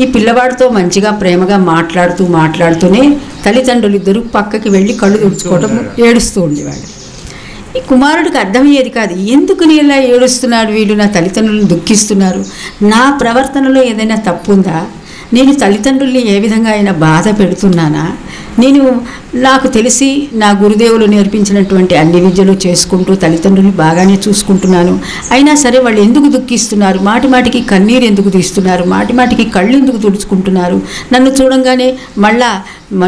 ఈ పిల్లవాడితో మంచిగా ప్రేమగా మాట్లాడుతూనే తల్లిదండ్రులు ఇద్దరు పక్కకి వెళ్ళి కళ్ళు తుడుచుకోవడం ఏడుస్తూ ఉండేవాడు. ఈ కుమారుడికి అర్థమయ్యేది కాదు, ఎందుకు నేను ఇలా ఏడుస్తున్నాడు, వీళ్ళు నా తల్లిదండ్రులను దుఃఖిస్తున్నారు, నా ప్రవర్తనలో ఏదైనా తప్పు ఉందా, నేను తల్లిదండ్రుల్ని ఏ విధంగా అయినా బాధ పెడుతున్నానా, నేను నాకు తెలిసి నా గురుదేవులు నేర్పించినటువంటి అన్ని విద్యలు చేసుకుంటూ తల్లిదండ్రులు బాగానే చూసుకుంటున్నాను, అయినా సరే వాళ్ళు ఎందుకు దుఃఖిస్తున్నారు, మాటిమాటికి కన్నీరు ఎందుకు తీస్తున్నారు, మాటిమాటికి కళ్ళు ఎందుకు తుడుచుకుంటున్నారు, నన్ను చూడంగానే మళ్ళా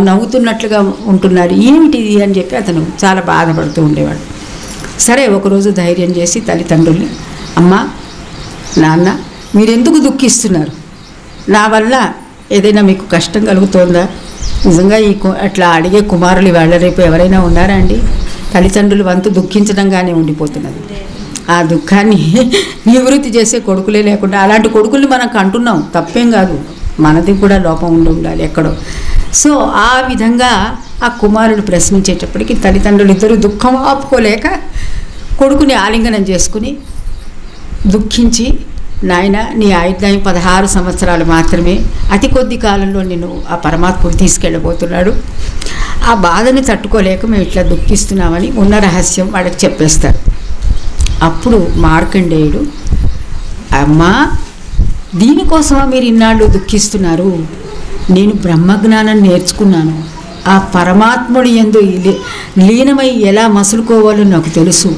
నవ్వుతున్నట్లుగా ఉంటున్నారు, ఏమిటిది అని చెప్పి అతను చాలా బాధపడుతూ ఉండేవాడు. సరే ఒకరోజు ధైర్యం చేసి తల్లిదండ్రుల్ని, అమ్మా నాన్న మీరెందుకు దుఃఖిస్తున్నారు, నా వల్ల ఏదైనా మీకు కష్టం కలుగుతోందా, నిజంగా అట్లా అడిగే కుమారులు ఇవాళ రేపు ఎవరైనా ఉన్నారా అండి, తల్లిదండ్రులు వంతు దుఃఖించడంగానే ఉండిపోతున్నది. ఆ దుఃఖాన్ని నివృత్తి చేసే కొడుకులే లేకుండా అలాంటి కొడుకుల్ని మనం కంటున్నాం, తప్పేం కాదు, మనది కూడా లోపం ఉండాలి ఎక్కడో. సో ఆ విధంగా ఆ కుమారుడు ప్రశ్నించేటప్పటికి తల్లిదండ్రులు ఇద్దరు దుఃఖం ఆపుకోలేక కొడుకుని ఆలింగనం చేసుకుని దుఃఖించి, నాయన నీ ఆయుర్దాయం 16 సంవత్సరాలు మాత్రమే, అతి కొద్ది కాలంలో నేను ఆ పరమాత్ముడు తీసుకెళ్ళబోతున్నాడు, ఆ బాధని తట్టుకోలేక మేము ఇట్లా దుఃఖిస్తున్నామని ఉన్న రహస్యం వాడికి చెప్పేస్తారు. అప్పుడు మార్కండేయుడు, అమ్మా దీనికోసమా మీరు ఇన్నాళ్ళు దుఃఖిస్తున్నారు, నేను బ్రహ్మజ్ఞానం నేర్చుకున్నాను, ఆ పరమాత్ముడి యందు లీనమై ఎలా మసులుకోవాలో నాకు తెలుసు,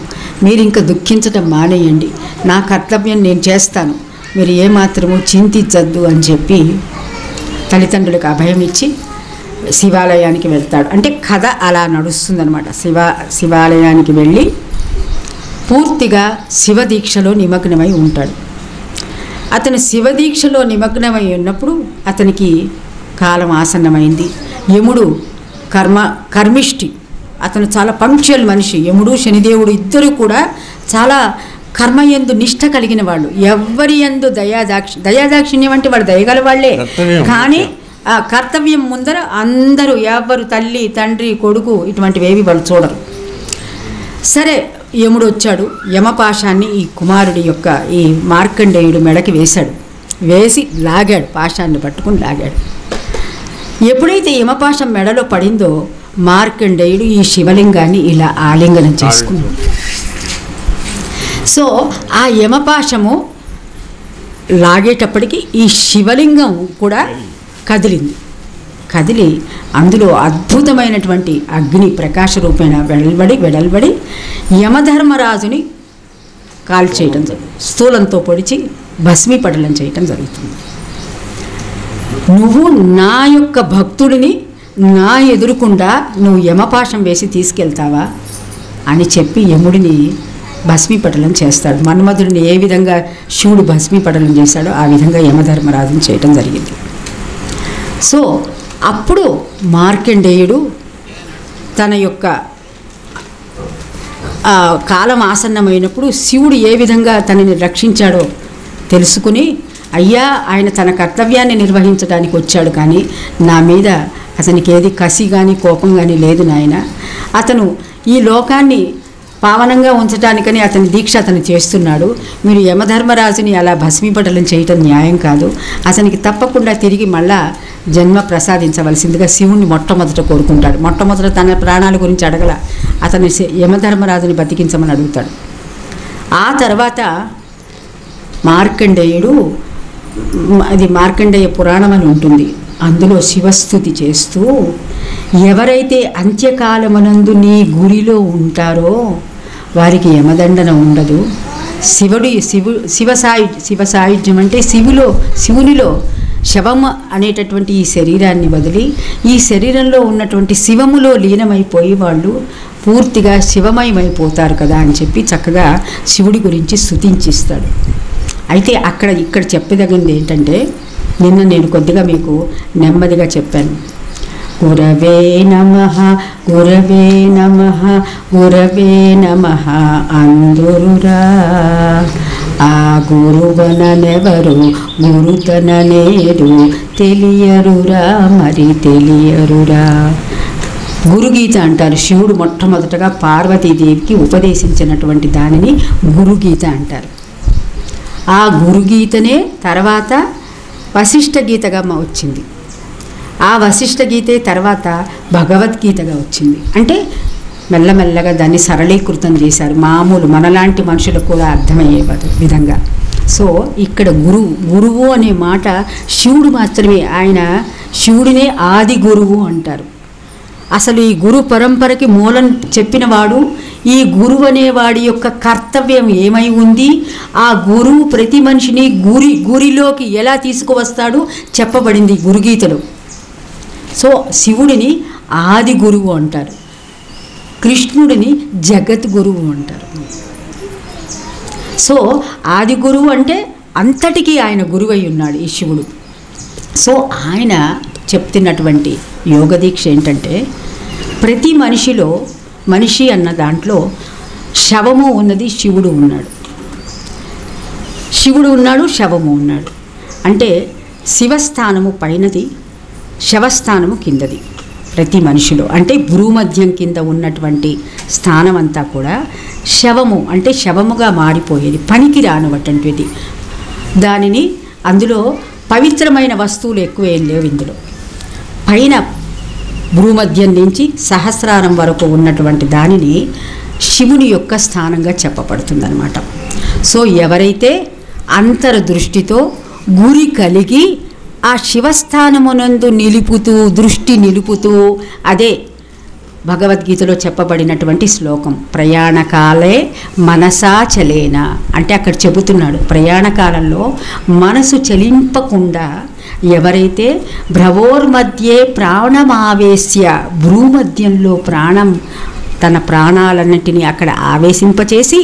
మీరు ఇంకా దుఃఖించటం మానేయండి, నా కర్తవ్యం నేను చేస్తాను, మీరు ఏమాత్రము చింతించద్దు అని చెప్పి తల్లిదండ్రులకు అభయం ఇచ్చి శివాలయానికి వెళ్తాడు. అంటే కథ అలా నడుస్తుందన్నమాట. శివాలయానికి వెళ్ళి పూర్తిగా శివదీక్షలో నిమగ్నమై ఉంటాడు. అతను శివదీక్షలో నిమగ్నమై ఉన్నప్పుడు అతనికి కాలం ఆసన్నమైంది. యముడు కర్మిష్టి, అతను చాలా పంక్చువల్ మనిషి. యముడు శనిదేవుడు ఇద్దరు కూడా చాలా కర్మయందు నిష్ఠ కలిగిన వాళ్ళు. ఎవ్వరి యందు దయాదాక్షిణ్యం అంటే వాడు దయగల వాళ్ళే, కానీ ఆ కర్తవ్యం ముందర అందరూ ఎవ్వరు తల్లి తండ్రి కొడుకు ఇటువంటివేవి వాళ్ళు చూడరు. సరే, యముడు వచ్చాడు. యమపాశాన్ని ఈ కుమారుడి యొక్క ఈ మార్కండేయుడు మెడకి వేశాడు. వేసి లాగాడు, పాశాన్ని పట్టుకుని లాగాడు. ఎప్పుడైతే యమపాశం మెడలో పడిందో మార్కండేయుడు ఈ శివలింగాన్ని ఇలా ఆలింగనం చేసుకున్నాడు. సో ఆ యమపాశము లాగేటప్పటికి ఈ శివలింగం కూడా కదిలి అందులో అద్భుతమైనటువంటి అగ్ని ప్రకాశ రూపేణ వెడల్బడి యమధర్మరాజుని కాల్చేయటం జరుగుతుంది. స్థూలంతో పొడిచి భస్మీపటలం చేయటం జరుగుతుంది. నువ్వు నా యొక్క భక్తుడిని నా ఎదురుకుండా నువ్వు యమపాశం వేసి తీసుకెళ్తావా అని చెప్పి యముడిని భస్మీపటలం చేస్తాడు. మన్మధుడిని ఏ విధంగా శివుడు భస్మీపటలం చేశాడో ఆ విధంగా యమధర్మరాజుని చేయటం జరిగింది. సో అప్పుడు మార్కండేయుడు తన యొక్క కాలం ఆసన్నమైనప్పుడు శివుడు ఏ విధంగా తనని రక్షించాడో తెలుసుకుని, అయ్యా ఆయన తన కర్తవ్యాన్ని నిర్వహించడానికి వచ్చాడు, కానీ నా మీద అతనికి ఏది కసి కానీ కోపం కానీ లేదు నాయన. అతను ఈ లోకాన్ని పావనంగా ఉంచడానికని అతని దీక్ష అతను చేస్తున్నాడు. మీరు యమధర్మరాజుని అలా భస్మీపటలం చేయటం న్యాయం కాదు. అతనికి తప్పకుండా తిరిగి మళ్ళా జన్మ ప్రసాదించవలసిందిగా శివుణ్ణి మొట్టమొదట కోరుకుంటాడు. మొట్టమొదట తన ప్రాణాల గురించి అడగల, అతని యమధర్మరాజుని బతికించమని అడుగుతాడు. ఆ తర్వాత మార్కండేయుడు, అది మార్కండేయ పురాణం అని ఉంటుంది, అందులో శివస్తుతి చేస్తూ ఎవరైతే అంత్యకాలమునందు నీ గురిలో ఉంటారో వారికి యమదండన ఉండదు. శివసాయుధ్యం అంటే శివునిలో శవం అనేటటువంటి ఈ శరీరాన్ని వదిలి ఈ శరీరంలో ఉన్నటువంటి శివములో లీనమైపోయి వాళ్ళు పూర్తిగా శివమయమైపోతారు కదా అని చెప్పి చక్కగా శివుడి గురించి స్తుతించిస్తాడు. అయితే ఇక్కడ చెప్పదగింది ఏంటంటే, నిన్న నేను కొద్దిగా మీకు నెమ్మదిగా చెప్పాను. గురవే నమః గురవే నమః గురవే నమః అందురురా, ఆ గురువననెవరు గురుతననేరు తెలియరురా, మరి తెలియరురా. గురుగీత అంటారు. శివుడు మొట్టమొదటగా పార్వతీదేవికి ఉపదేశించినటువంటి దానిని గురుగీత అంటారు. ఆ గురుగీతనే తర్వాత వశిష్ఠ గీతగా వచ్చింది. ఆ వశిష్ఠ గీతే తర్వాత భగవద్గీతగా వచ్చింది. అంటే మెల్లమెల్లగా దాన్ని సరళీకృతం చేశారు, మామూలు మనలాంటి మనుషులకు కూడా అర్థమయ్యే విధంగా. సో ఇక్కడ గురువు అనే మాట శివుడు మాత్రమే, ఆయన శివుడినే ఆది గురువు అంటారు. అసలు ఈ గురు పరంపరకి మూలం చెప్పినవాడు. ఈ గురువు అనేవాడి యొక్క కర్తవ్యం ఏమై ఉంది, ఆ గురువు ప్రతి మనిషిని గురిలోకి ఎలా తీసుకువస్తాడు చెప్పబడింది గురుగీతలో. సో శివుడిని ఆది గురువు అంటారు, కృష్ణుడిని జగత్ గురువు అంటారు. సో ఆది గురువు అంటే అంతటికీ ఆయన గురువై ఉన్నాడు ఈ శివుడు. సో ఆయన చెప్తున్నటువంటి యోగ దీక్ష ఏంటంటే, ప్రతి మనిషిలో మనిషి అన్న దాంట్లో శవము ఉన్నది, శివుడు ఉన్నాడు. శివుడు ఉన్నాడు, శవము ఉన్నాడు. అంటే శివస్థానము పైనది, శవస్థానము కిందది ప్రతి మనిషిలో. అంటే భూమధ్యం కింద ఉన్నటువంటి స్థానం అంతా కూడా శవము, అంటే శవముగా మారిపోయేది, పనికి రానటువంటిది. దానిని అందులో పవిత్రమైన వస్తువులు ఎక్కువ ఏం లేవు ఇందులో. పైన భూమధ్యం నుంచి సహస్రారం వరకు ఉన్నటువంటి దానిని శివుని యొక్క స్థానంగా చెప్పబడుతుందన్నమాట. సో ఎవరైతే అంతర్దృష్టితో గురి కలిగి ఆ శివస్థానమునందు దృష్టి నిలుపుతూ, అదే భగవద్గీతలో చెప్పబడినటువంటి శ్లోకం, ప్రయాణకాలే మనసా చలేన అంటే అక్కడ చెబుతున్నాడు, ప్రయాణకాలంలో మనసు చలింపకుండా ఎవరైతే భ్రవోర్మధ్యే ప్రాణమావేశ్య, భూమధ్యంలో తన ప్రాణాలన్నింటినీ అక్కడ ఆవేశింపచేసి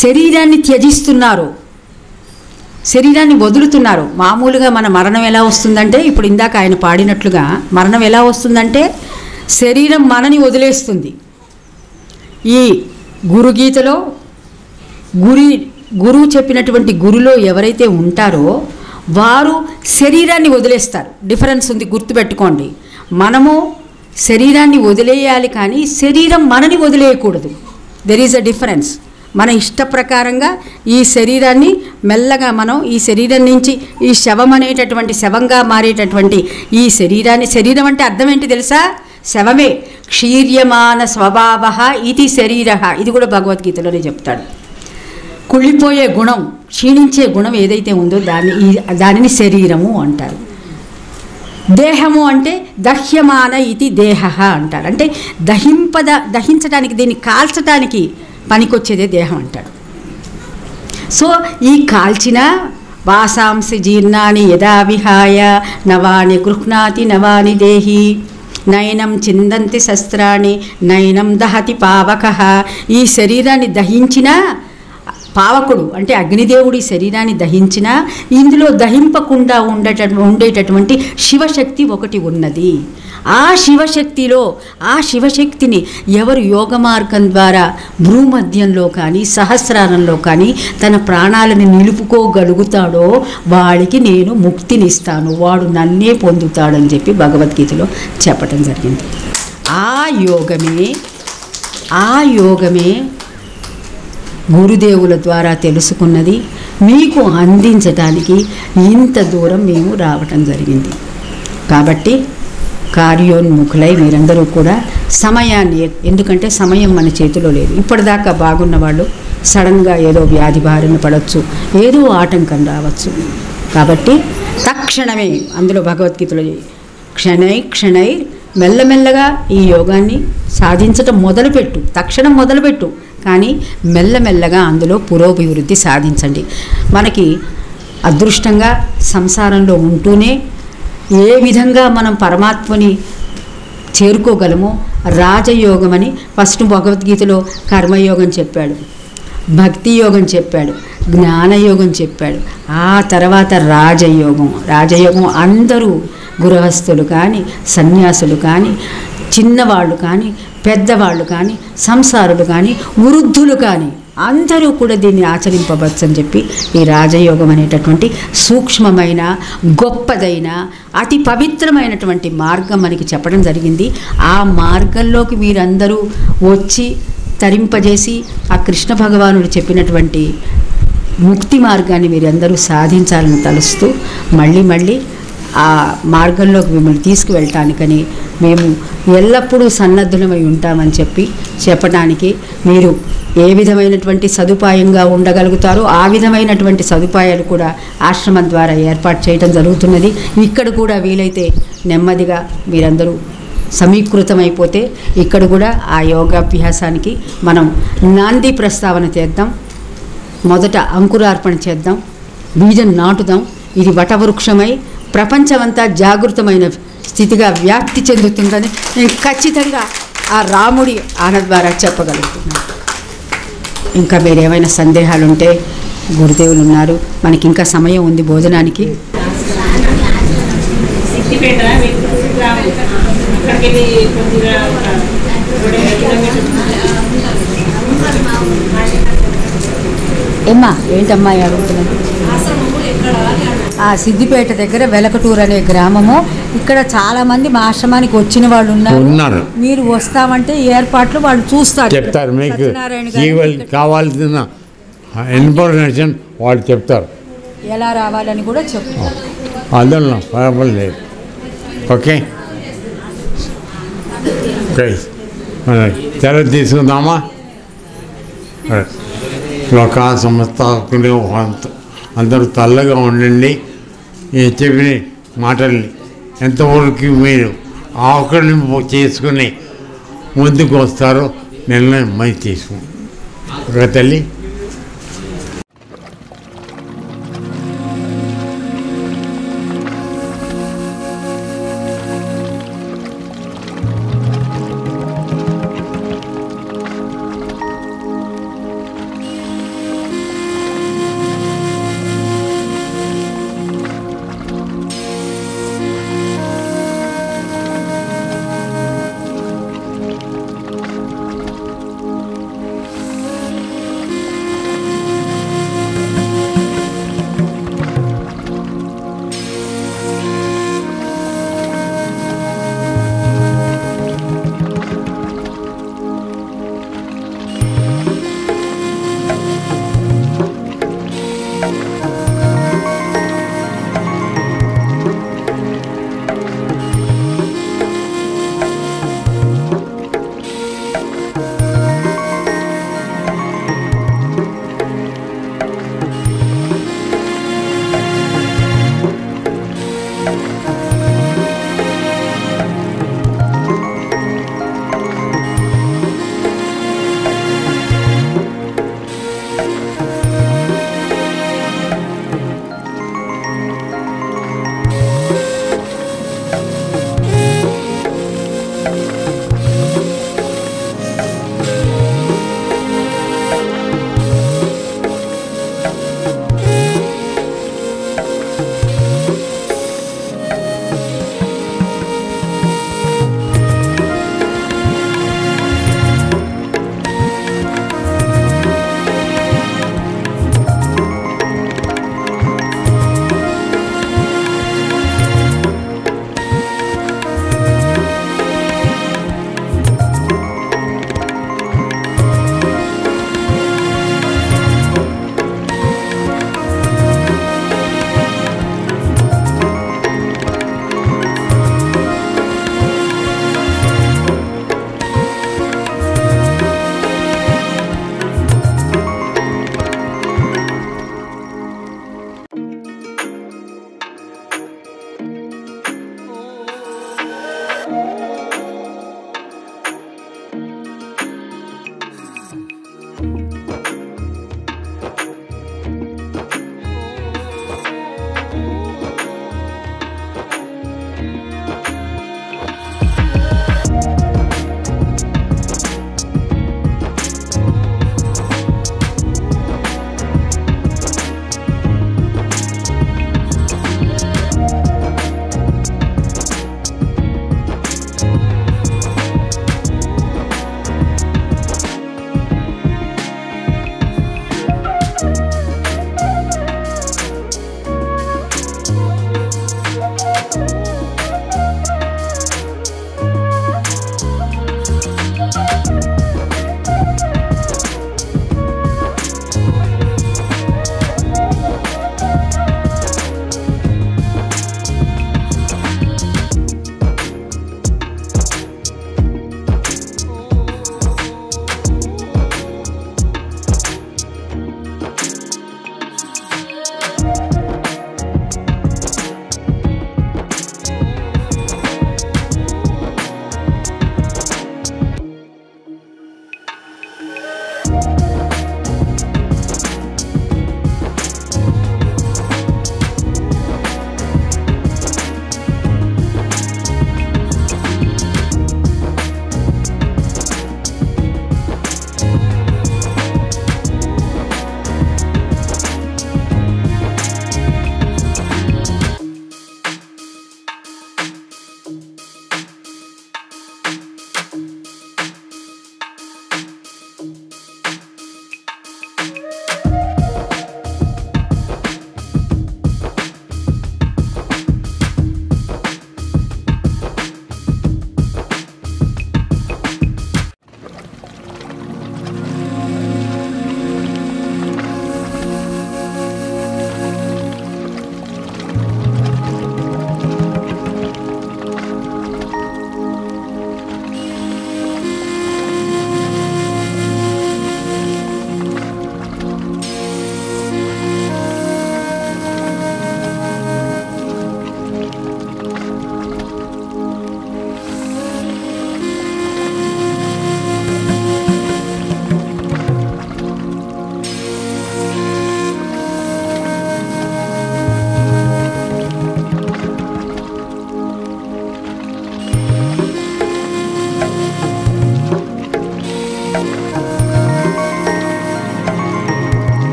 శరీరాన్ని త్యజిస్తున్నారు, శరీరాన్ని వదులుతున్నారు. మామూలుగా మన మరణం ఎలా వస్తుందంటే, ఇప్పుడు ఇందాక ఆయన పాడినట్లుగా మరణం ఎలా వస్తుందంటే శరీరం మనని వదిలేస్తుంది. ఈ గురుగీతలో గురువు చెప్పినటువంటి గురులో ఎవరైతే ఉంటారో వారు శరీరాన్ని వదిలేస్తారు. డిఫరెన్స్ ఉంది, గుర్తుపెట్టుకోండి. మనము శరీరాన్ని వదిలేయాలి, కానీ శరీరం మనని వదిలేయకూడదు. There is a difference. మన ఇష్ట ప్రకారంగా ఈ శరీరాన్ని మెల్లగా మనం ఈ శరీరం నుంచి ఈ శవం అనేటటువంటి శవంగా మారేటటువంటి ఈ శరీరం అంటే అర్థం ఏంటి తెలుసా? శవమే. క్షీర్యమాన స్వభావ ఇది శరీర, ఇది కూడా భగవద్గీతలోనే చెప్తాడు. కుళ్ళిపోయే గుణం, క్షీణించే గుణం ఏదైతే ఉందో దానిని శరీరము అంటారు. దేహము అంటే దహ్యమాన ఇది దేహ అంటారు. అంటే దహించడానికి, దీన్ని కాల్చడానికి పనికొచ్చేదే దేహం అంటాడు. సో ఈ కాల్చిన వాసాంసి జీర్ణాన్ని యదా విహాయ నవాని గృహ్ణాతి నవాని దేహి నయనం చిందంతి శస్త్రాన్ని నయనం దహతి పావకః. ఈ శరీరాన్ని దహించిన పావకుడు అంటే అగ్నిదేవుడి శరీరాన్ని దహించిన ఇందులో దహింపకుండా ఉండేటటువంటి శివశక్తి ఒకటి ఉన్నది. ఆ శివశక్తిని ఎవరు యోగ మార్గం ద్వారా భూమధ్యంలో కానీ సహస్రారంలో కానీ తన ప్రాణాలను నిలుపుకోగలుగుతాడో వాడికి నేను ముక్తినిస్తాను, వాడు నన్నే పొందుతాడని చెప్పి భగవద్గీతలో చెప్పటం జరిగింది. ఆ యోగమే గురుదేవుల ద్వారా తెలుసుకున్నది మీకు అందించడానికి ఇంత దూరం మేము రావటం జరిగింది. కాబట్టి కార్యోన్ముఖులై మీరందరూ కూడా సమయాన్ని, ఎందుకంటే సమయం మన చేతిలో లేదు. ఇప్పటిదాకా బాగున్న వాళ్ళు సడన్గా ఏదో వ్యాధి బారిన పడవచ్చు, ఏదో ఆటంకం రావచ్చు. కాబట్టి తక్షణమే, అందులో భగవద్గీతలో క్షణై మెల్లమెల్లగా ఈ యోగాన్ని సాధించటం మొదలుపెట్టు. తక్షణం మొదలుపెట్టు, కానీ మెల్లమెల్లగా అందులో పురోభివృద్ధి సాధించండి. మనకి అదృష్టంగా సంసారంలో ఉంటూనే ఏ విధంగా మనం పరమాత్మని చేరుకోగలమో రాజయోగం అని ఫస్ట్ భగవద్గీతలో కర్మయోగం చెప్పాడు, భక్తి యోగం చెప్పాడు, జ్ఞానయోగం చెప్పాడు. ఆ తర్వాత రాజయోగం అందరూ గృహస్థులు కానీ సన్యాసులు కానీ చిన్నవాళ్ళు కానీ పెద్దవాళ్ళు కానీ సంసారులు కానీ వృద్ధులు కానీ అందరూ కూడా దీన్ని ఆచరింపవచ్చు అని చెప్పి ఈ రాజయోగం అనేటటువంటి సూక్ష్మమైన గొప్పదైన అతి పవిత్రమైనటువంటి మార్గం మనకి చెప్పడం జరిగింది. ఆ మార్గంలోకి మీరందరూ వచ్చి తరింపజేసి ఆ కృష్ణ భగవానుడు చెప్పినటువంటి ముక్తి మార్గాన్ని మీరందరూ సాధించాలని తలుస్తూ మళ్ళీ ఆ మార్గంలోకి మిమ్మల్ని తీసుకువెళ్ళటానికని మేము ఎల్లప్పుడూ సన్నద్ధులమై ఉంటామని చెప్పడానికి మీరు ఏ విధమైనటువంటి సదుపాయంగా ఉండగలుగుతారో ఆ విధమైనటువంటి సదుపాయాలు కూడా ఆశ్రమం ద్వారా ఏర్పాటు చేయడం జరుగుతున్నది. ఇక్కడ కూడా వీలైతే నెమ్మదిగా మీరందరూ సమీకృతమైపోతే ఇక్కడ కూడా ఆ యోగాభ్యాసానికి మనం నాంది ప్రస్తావన చేద్దాం. మొదట అంకురార్పణ చేద్దాం, బీజం నాటుదాం. ఇది వటవృక్షమై ప్రపంచమంతా జాగృతమైన స్థితిగా వ్యాప్తి చెందుతుందని నేను ఖచ్చితంగా ఆ రాముడి ఆన ద్వారా చెప్పగలుగుతున్నాను. ఇంకా మీరేమైనా సందేహాలు ఉంటే గురుదేవులు ఉన్నారు, మనకి ఇంకా సమయం ఉంది భోజనానికి. ఏమ్మా ఏంటమ్మా అడుగుతున్నాను? సిద్దిపేట దగ్గర వెలకటూరు అనే గ్రామము. ఇక్కడ చాలామంది మా ఆశ్రమానికి వచ్చిన వాళ్ళు ఉన్నారు. మీరు వస్తామంటే ఏర్పాట్లు వాళ్ళు చూస్తారు, చెప్తారు. మీకు కావాల్సిన ఇన్ఫర్మేషన్ వాళ్ళు చెప్తారు, ఎలా రావాలని కూడా చెప్తారు. అందులో పర్వాలేదు లేదు. ఓకే తెర తీసుకుందామా? లోకా సంస్థ అందరూ తల్లగా ఉండండి. చెప్పిన మాటల్ని ఎంతవరకు మీరు ఆకలింపు చేసుకుని ముందుకు వస్తారో నిర్ణయం మంచి తీసుకుంటాం. తల్లి